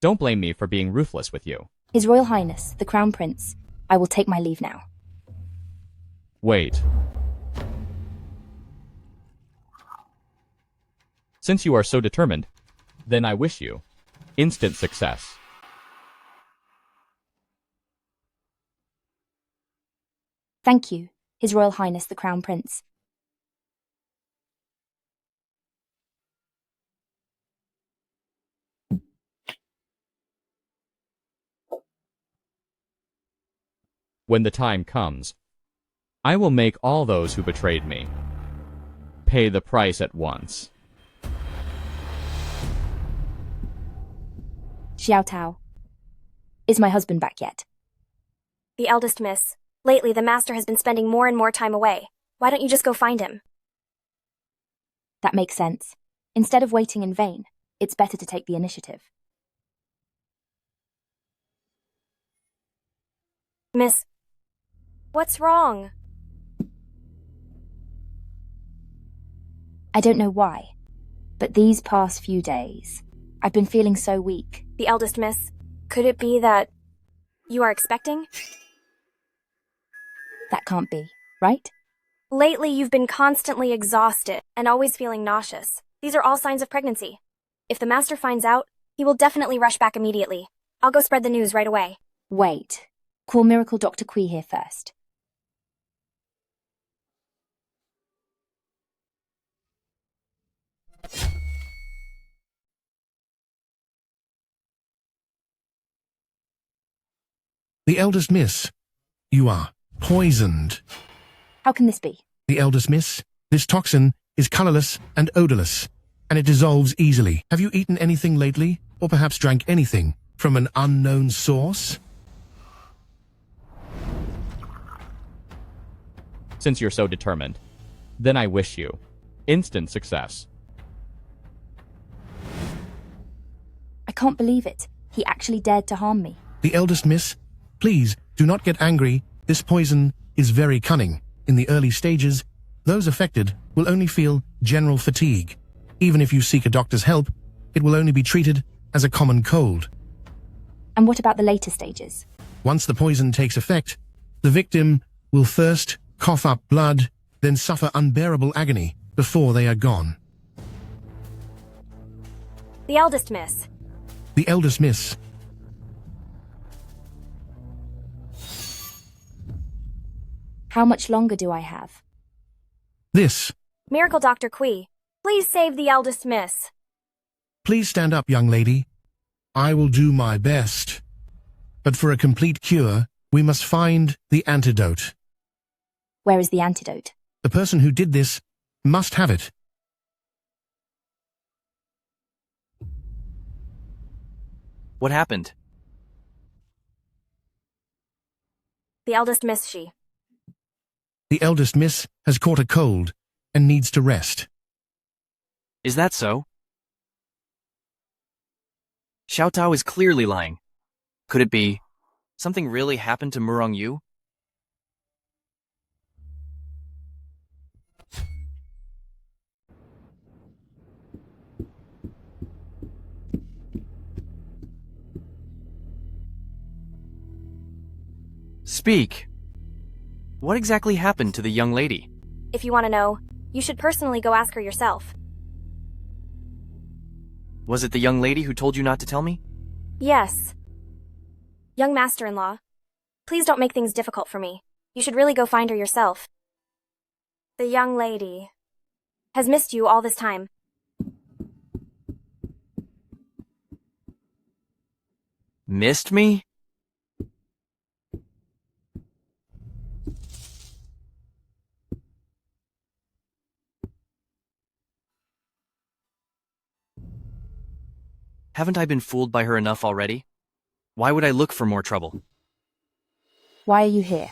don't blame me for being ruthless with you. His Royal Highness, the Crown Prince, I will take my leave now. Wait. Since you are so determined, then I wish you instant success. Thank you, His Royal Highness, the Crown Prince. When the time comes, I will make all those who betrayed me pay the price at once. Xiao Tao. Is my husband back yet? The eldest miss. Lately, the master has been spending more and more time away. Why don't you just go find him? That makes sense. Instead of waiting in vain, it's better to take the initiative. Miss, what's wrong? I don't know why, but these past few days, I've been feeling so weak. The eldest miss, could it be that you are expecting? That can't be, right? Lately, you've been constantly exhausted and always feeling nauseous. These are all signs of pregnancy. If the master finds out, he will definitely rush back immediately. I'll go spread the news right away. Wait. Call Miracle Dr. Kui here first. The eldest miss, you are poisoned. How can this be? The eldest miss, this toxin is colorless and odorless, and it dissolves easily. Have you eaten anything lately, or perhaps drank anything from an unknown source? Since you're so determined, then I wish you instant success. I can't believe it. He actually dared to harm me. The eldest miss, please do not get angry. This poison is very cunning. In the early stages, those affected will only feel general fatigue. Even if you seek a doctor's help, it will only be treated as a common cold. And what about the later stages? Once the poison takes effect, the victim will first cough up blood then suffer unbearable agony before they are gone. The eldest miss. The eldest miss. How much longer do I have? This. Miracle Dr. Qui, please save the eldest miss. Please stand up, young lady. I will do my best. But for a complete cure, we must find the antidote. Where is the antidote? The person who did this must have it. What happened? The eldest miss she. The eldest miss has caught a cold and needs to rest. Is that so? Xiao Tao is clearly lying. Could it be something really happened to Murong Yu? Speak. What exactly happened to the young lady? If you want to know, you should personally go ask her yourself. Was it the young lady who told you not to tell me? Yes. Young master-in-law, please don't make things difficult for me. You should really go find her yourself. The young lady has missed you all this time. Missed me? Haven't I been fooled by her enough already? Why would I look for more trouble? Why are you here?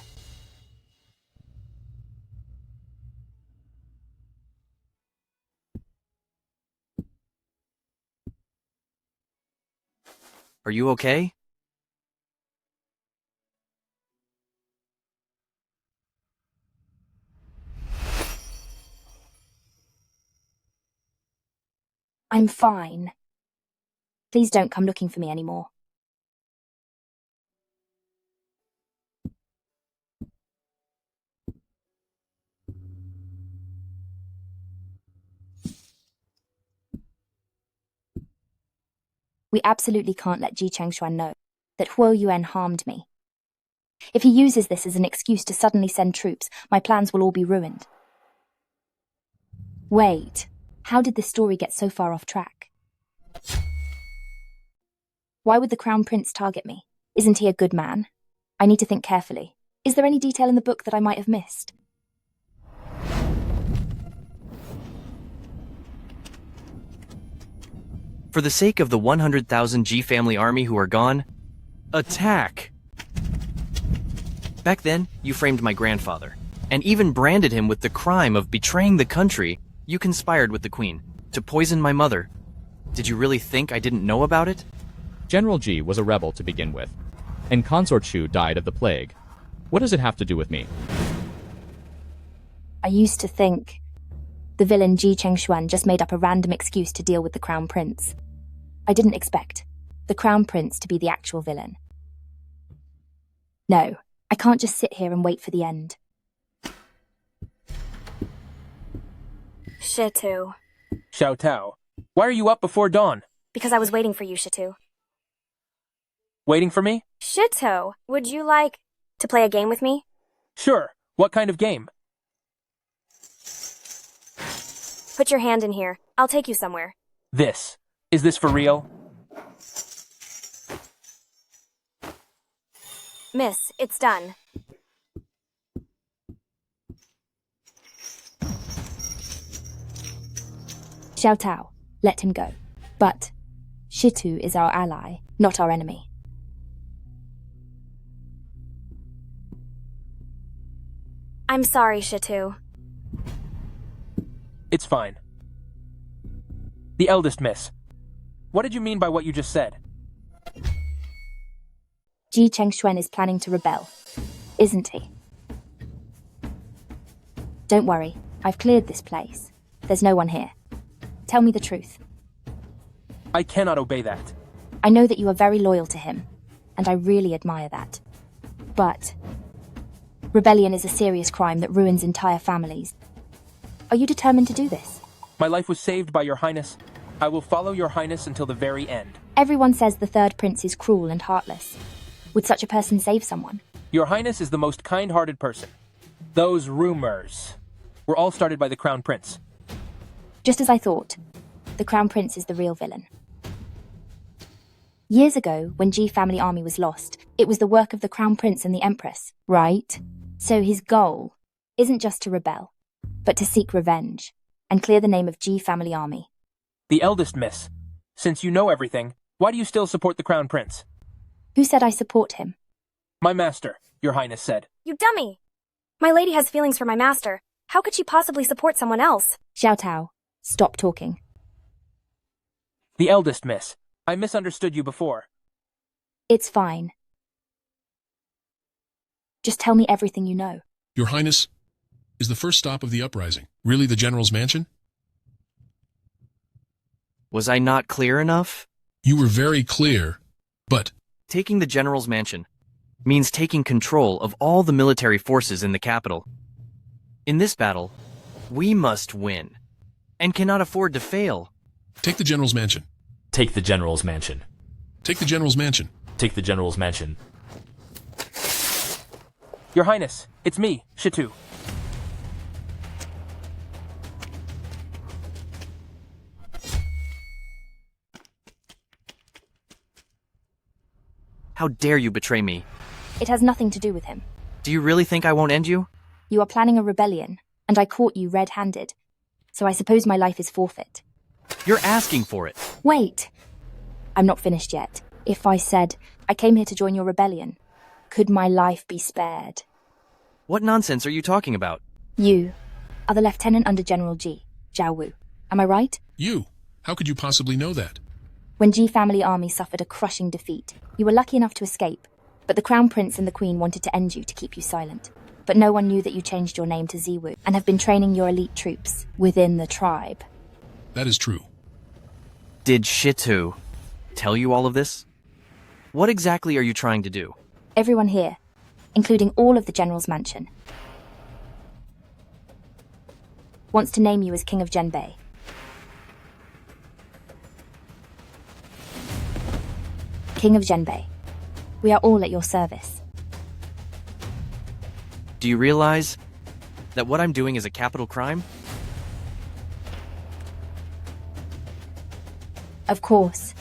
Are you okay? I'm fine. Please don't come looking for me anymore. We absolutely can't let Ji Changshuan know that Huo Yuan harmed me. If he uses this as an excuse to suddenly send troops, my plans will all be ruined. Wait, how did this story get so far off track? Why would the Crown Prince target me? Isn't he a good man? I need to think carefully. Is there any detail in the book that I might have missed? For the sake of the 100,000 Ji family army who are gone, attack! Back then, you framed my grandfather, and even branded him with the crime of betraying the country. You conspired with the Queen to poison my mother. Did you really think I didn't know about it? General Ji was a rebel to begin with, and Consort Shu died of the plague. What does it have to do with me? I used to think the villain Ji Changshuan just made up a random excuse to deal with the Crown Prince. I didn't expect the Crown Prince to be the actual villain. No, I can't just sit here and wait for the end. Shitu. Xiao Tao, why are you up before dawn? Because I was waiting for you, Shitu. Waiting for me? Shitu, would you like to play a game with me? Sure. What kind of game? Put your hand in here. I'll take you somewhere. This. Is this for real? Miss, it's done. Xiao Tao, let him go. But Shitu is our ally, not our enemy. I'm sorry, Shitu. It's fine. The eldest miss. What did you mean by what you just said? Ji Changshuan is planning to rebel, isn't he? Don't worry, I've cleared this place. There's no one here. Tell me the truth. I cannot obey that. I know that you are very loyal to him, and I really admire that. But rebellion is a serious crime that ruins entire families. Are you determined to do this? My life was saved by your highness. I will follow your highness until the very end. Everyone says the third prince is cruel and heartless. Would such a person save someone? Your highness is the most kind-hearted person. Those rumors were all started by the crown prince. Just as I thought. The crown prince is the real villain. Years ago, when G family army was lost, it was the work of the crown prince and the empress, right? So his goal isn't just to rebel, but to seek revenge and clear the name of G family army. The eldest miss. Since you know everything, why do you still support the crown prince? Who said I support him? My master, your highness said. You dummy! My lady has feelings for my master. How could she possibly support someone else? Xiao Tao, stop talking. The eldest miss. I misunderstood you before. It's fine. Just tell me everything you know. Your Highness, is the first stop of the uprising really the General's mansion? Was I not clear enough? You were very clear, but... Taking the General's mansion means taking control of all the military forces in the capital. In this battle, we must win, and cannot afford to fail. Take the General's mansion. Take the General's mansion. Take the General's mansion. Take the General's mansion. Your Highness, it's me, Shitu. How dare you betray me? It has nothing to do with him. Do you really think I won't end you? You are planning a rebellion, and I caught you red-handed. So I suppose my life is forfeit. You're asking for it. Wait! I'm not finished yet. If I said, I came here to join your rebellion, could my life be spared? What nonsense are you talking about? You are the lieutenant under General G, Zhao Wu. Am I right? You? How could you possibly know that? When G family army suffered a crushing defeat, you were lucky enough to escape, but the Crown Prince and the Queen wanted to end you to keep you silent. But no one knew that you changed your name to Ziwu and have been training your elite troops within the tribe. That is true. Did Shitu tell you all of this? What exactly are you trying to do? Everyone here, including all of the General's mansion, wants to name you as King of Zhenbei. King of Zhenbei. We are all at your service. Do you realize that what I'm doing is a capital crime? Of course.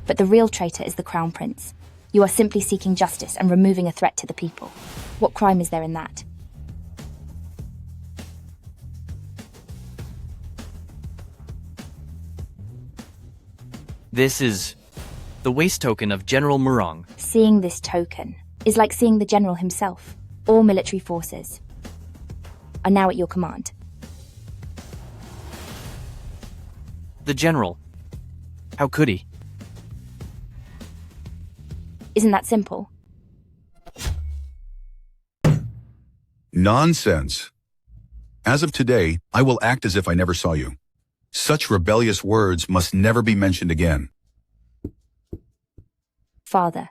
But the real traitor is the Crown Prince. You are simply seeking justice and removing a threat to the people. What crime is there in that? This is the waist token of General Murong. Seeing this token is like seeing the general himself. All military forces are now at your command. The General. How could he? Isn't that simple? Nonsense. As of today, I will act as if I never saw you. Such rebellious words must never be mentioned again. Father,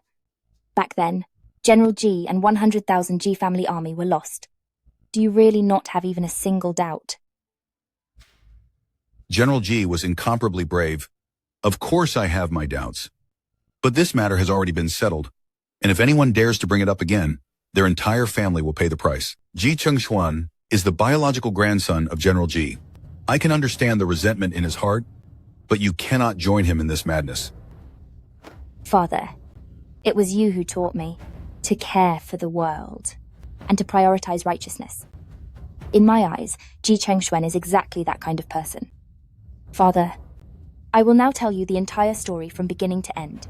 back then, General G and 100,000 G family army were lost. Do you really not have even a single doubt? General G was incomparably brave. Of course I have my doubts. But this matter has already been settled, and if anyone dares to bring it up again, their entire family will pay the price. Ji Chengxuan is the biological grandson of General G. I can understand the resentment in his heart, but you cannot join him in this madness. Father, it was you who taught me to care for the world and to prioritize righteousness. In my eyes, Ji Chengxuan is exactly that kind of person. Father, I will now tell you the entire story from beginning to end.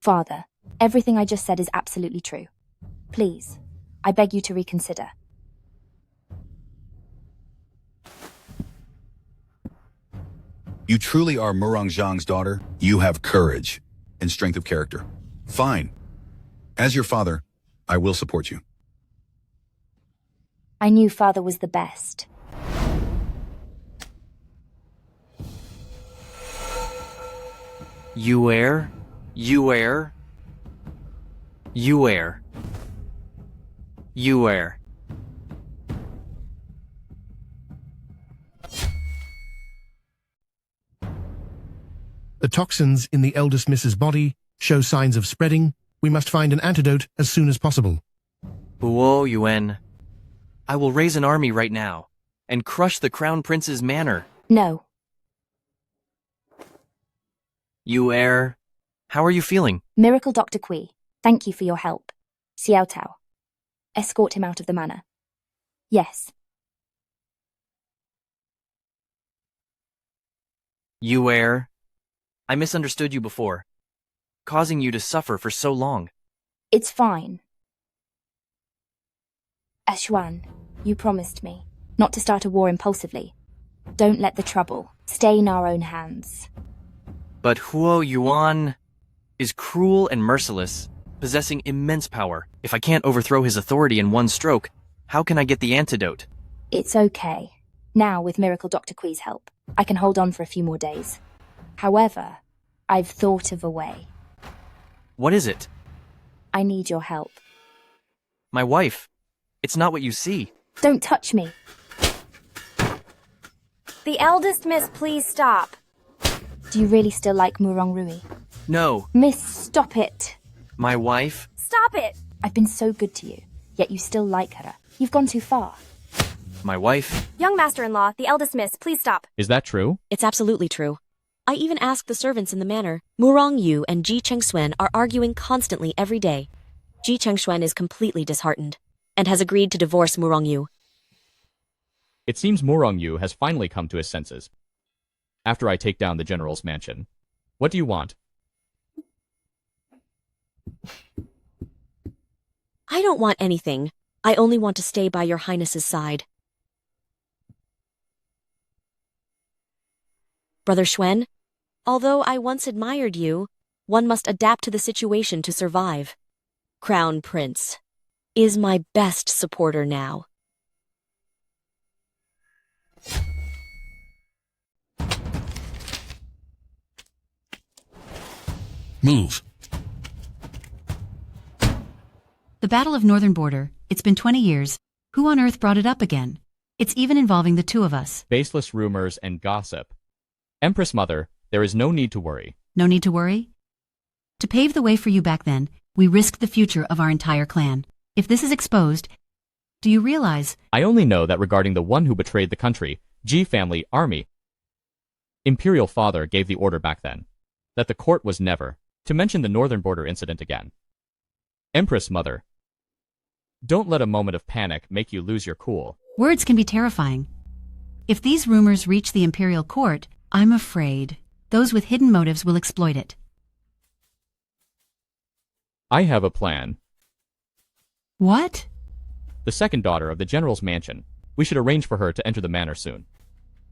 Father, everything I just said is absolutely true. Please, I beg you to reconsider. You truly are Murong Zhang's daughter. You have courage and strength of character. Fine. As your father, I will support you. I knew Father was the best. You heir? You err. You err. The toxins in the eldest Miss's body show signs of spreading. We must find an antidote as soon as possible. Huo Yuan. I will raise an army right now and crush the Crown Prince's manor. No. You err. How are you feeling? Miracle Dr. Kui, thank you for your help. Xiao Tao. Escort him out of the manor. Yes. You err. I misunderstood you before, causing you to suffer for so long. It's fine. Ashwan, you promised me not to start a war impulsively. Don't let the trouble stain our own hands. But Huo Yuan is cruel and merciless, possessing immense power. If I can't overthrow his authority in one stroke, how can I get the antidote? It's okay. Now, with Miracle Dr. Kui's help, I can hold on for a few more days. However, I've thought of a way. What is it? I need your help. My wife. It's not what you see. Don't touch me. The eldest miss, please stop. Do you really still like Murong Rui? No. Miss, stop it. My wife? Stop it! I've been so good to you, yet you still like her. You've gone too far. My wife? Young master-in-law, the eldest miss, please stop. Is that true? It's absolutely true. I even asked the servants in the manor. Murong Yu and Ji Chengsuen are arguing constantly every day. Ji Chengsuen is completely disheartened and has agreed to divorce Murong Yu. It seems Murong Yu has finally come to his senses. After I take down the general's mansion, what do you want? I don't want anything. I only want to stay by your highness's side. Brother Xuen, although I once admired you, one must adapt to the situation to survive. Crown Prince is my best supporter now. Move. The Battle of Northern Border, it's been 20 years. Who on earth brought it up again? It's even involving the two of us. Baseless rumors and gossip. Empress Mother, there is no need to worry. No need to worry? To pave the way for you back then, we risked the future of our entire clan. If this is exposed, do you realize? I only know that regarding the one who betrayed the country, Ji family army. Imperial Father gave the order back then, that the court was never to mention the Northern Border incident again. Empress Mother, don't let a moment of panic make you lose your cool. Words can be terrifying. If these rumors reach the Imperial Court, I'm afraid those with hidden motives will exploit it. I have a plan. What? The second daughter of the general's mansion. We should arrange for her to enter the manor soon.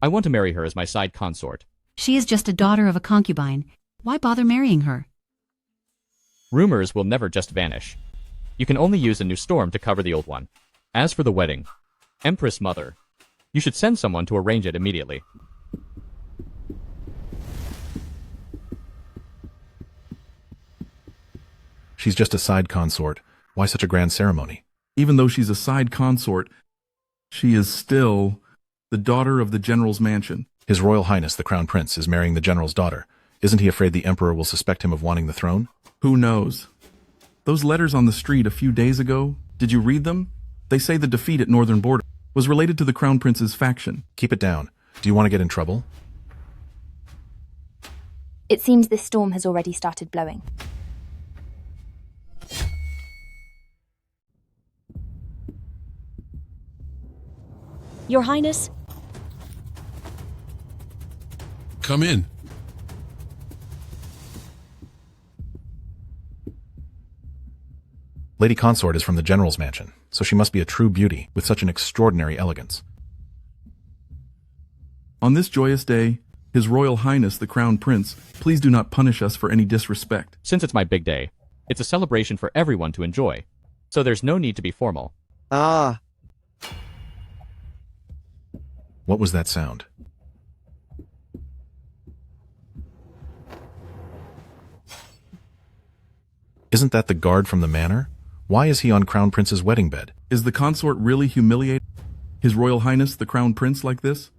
I want to marry her as my side consort. She is just a daughter of a concubine. Why bother marrying her? Rumors will never just vanish. You can only use a new storm to cover the old one. As for the wedding, Empress Mother, you should send someone to arrange it immediately. She's just a side consort. Why such a grand ceremony? Even though she's a side consort, she is still the daughter of the general's mansion. His Royal Highness, the Crown Prince, is marrying the general's daughter. Isn't he afraid the Emperor will suspect him of wanting the throne? Who knows? Those letters on the street a few days ago, did you read them? They say the defeat at Northern Border was related to the Crown Prince's faction. Keep it down. Do you want to get in trouble? It seems this storm has already started blowing. Your Highness? Come in. Lady Consort is from the general's mansion, so she must be a true beauty with such an extraordinary elegance. On this joyous day, His Royal Highness the Crown Prince, please do not punish us for any disrespect. Since it's my big day, it's a celebration for everyone to enjoy, so there's no need to be formal. Ah. What was that sound? Isn't that the guard from the manor? Why is he on Crown Prince's wedding bed? Is the consort really humiliating His Royal Highness the Crown Prince like this?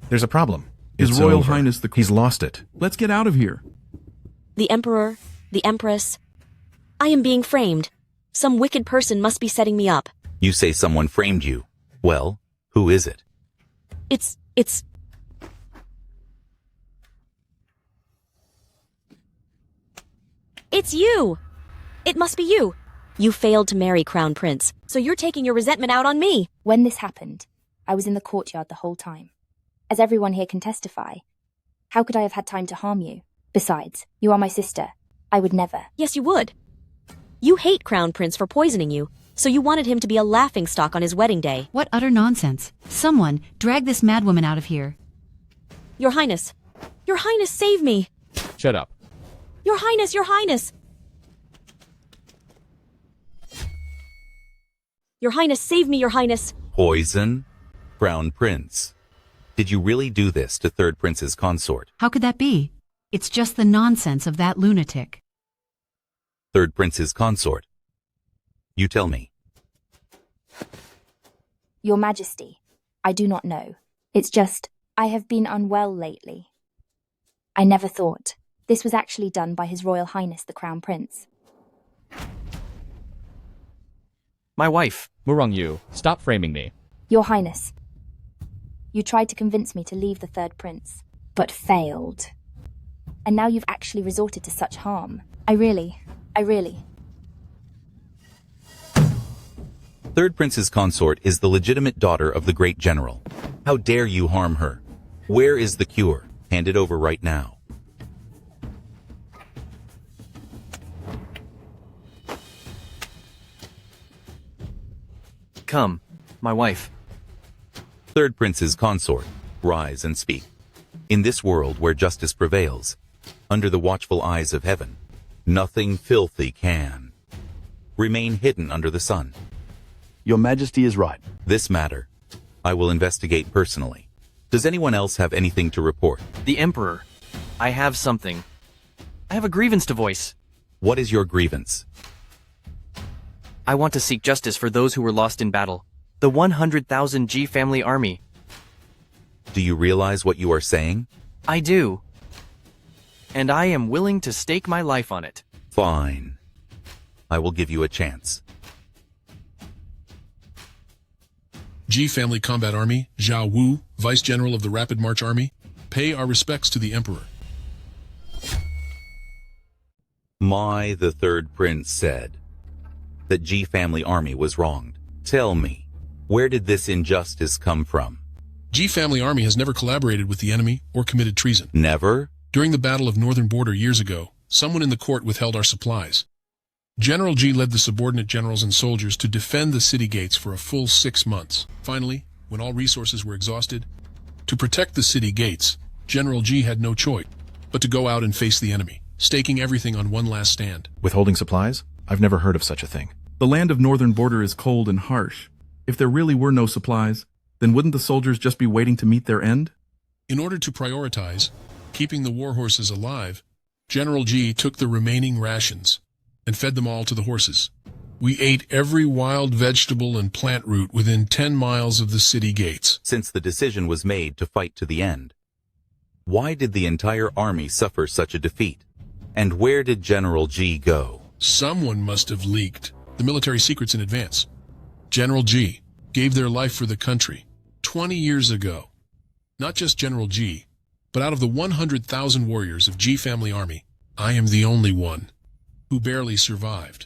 There's a problem. His It's Royal over. Highness the... He's lost it. Let's get out of here. The Emperor, the Empress. I am being framed. Some wicked person must be setting me up. You say someone framed you. Well, who is it? It's... It's you! It must be you. You failed to marry Crown Prince, so you're taking your resentment out on me. When this happened, I was in the courtyard the whole time. As everyone here can testify, how could I have had time to harm you? Besides, you are my sister. I would never. Yes, you would. You hate Crown Prince for poisoning you, so you wanted him to be a laughingstock on his wedding day. What utter nonsense. Someone, drag this madwoman out of here. Your Highness. Your Highness, save me. Shut up. Your Highness, Your Highness. Your Highness, save me, Your Highness. Poison? Crown Prince. Did you really do this to Third Prince's consort? How could that be? It's just the nonsense of that lunatic. Third Prince's consort? You tell me. Your Majesty, I do not know. It's just, I have been unwell lately. I never thought this was actually done by His Royal Highness the Crown Prince. My wife. Murong Yu, stop framing me. Your Highness, you tried to convince me to leave the Third Prince, but failed. And now you've actually resorted to such harm. I really... Third Prince's consort is the legitimate daughter of the great general. How dare you harm her? Where is the cure? Hand it over right now. Come, my wife. Third Prince's consort, rise and speak. In this world where justice prevails, under the watchful eyes of heaven, nothing filthy can remain hidden under the sun. Your Majesty is right. This matter, I will investigate personally. Does anyone else have anything to report? The Emperor. I have something. I have a grievance to voice. What is your grievance? I want to seek justice for those who were lost in battle. The 100,000 G family army. Do you realize what you are saying? I do. And I am willing to stake my life on it. Fine. I will give you a chance. G Family Combat Army, Zhao Wu, Vice General of the Rapid March Army, pay our respects to the Emperor. The Third Prince said that G Family Army was wronged. Tell me, where did this injustice come from? G Family Army has never collaborated with the enemy or committed treason. Never? During the Battle of Northern Border years ago, someone in the court withheld our supplies. General G led the subordinate generals and soldiers to defend the city gates for a full 6 months. Finally, when all resources were exhausted, to protect the city gates, General G had no choice but to go out and face the enemy, staking everything on one last stand. Withholding supplies? I've never heard of such a thing. The land of Northern Border is cold and harsh. If there really were no supplies, then wouldn't the soldiers just be waiting to meet their end? In order to prioritize keeping the war horses alive, General G took the remaining rations and fed them all to the horses. We ate every wild vegetable and plant root within 10 miles of the city gates. Since the decision was made to fight to the end, why did the entire army suffer such a defeat? And where did General G go? Someone must have leaked the military secrets in advance. General G gave their life for the country 20 years ago. Not just General G, but out of the 100,000 warriors of G Family Army, I am the only one who barely survived.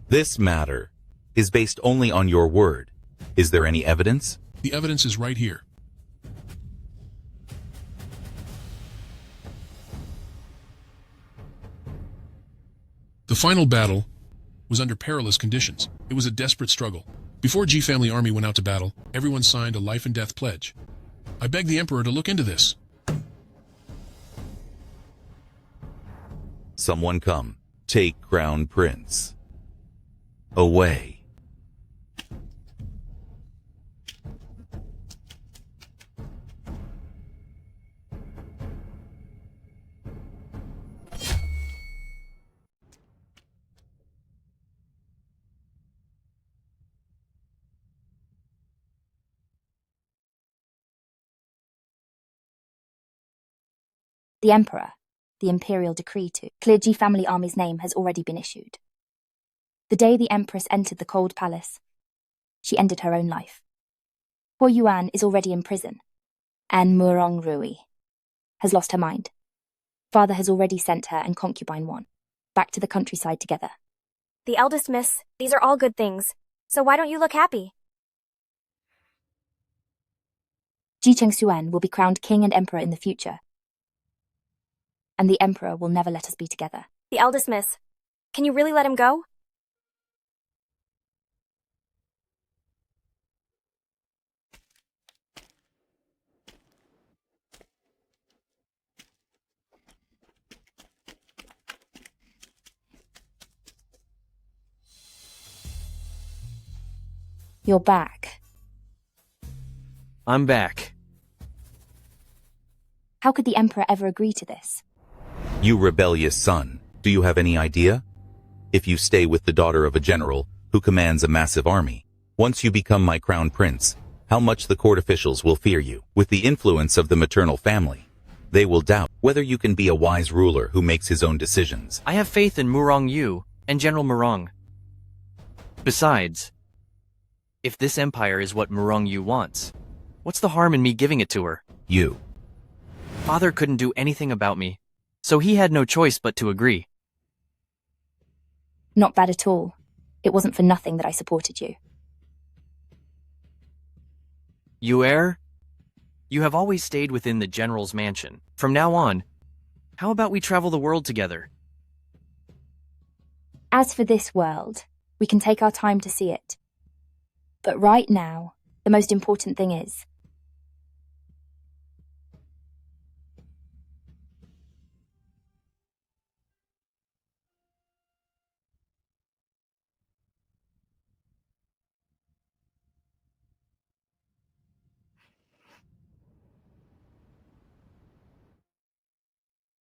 This matter is based only on your word. Is there any evidence? The evidence is right here. The final battle was under perilous conditions. It was a desperate struggle. Before G Family Army went out to battle, everyone signed a life and death pledge. I beg the Emperor to look into this. Someone come. Take Crown Prince away. The Emperor, the imperial decree to clear Ji family army's name has already been issued. The day the Empress entered the Cold Palace, she ended her own life. Huo Yuan is already in prison, and Murong Rui has lost her mind. Father has already sent her and concubine Wan back to the countryside together. The eldest miss, these are all good things. So why don't you look happy? Ji Chengxuan will be crowned king and emperor in the future, and the emperor will never let us be together. The eldest miss, can you really let him go? You're back. I'm back. How could the emperor ever agree to this? You rebellious son, do you have any idea? If you stay with the daughter of a general who commands a massive army, once you become my crown prince, how much the court officials will fear you. With the influence of the maternal family, they will doubt whether you can be a wise ruler who makes his own decisions. I have faith in Murong Yu and General Murong. Besides, if this empire is what Murong Yu wants, what's the harm in me giving it to her? You. Father couldn't do anything about me, so he had no choice but to agree. Not bad at all. It wasn't for nothing that I supported you. You heir? You have always stayed within the general's mansion. From now on, how about we travel the world together? As for this world, we can take our time to see it. But right now, the most important thing is,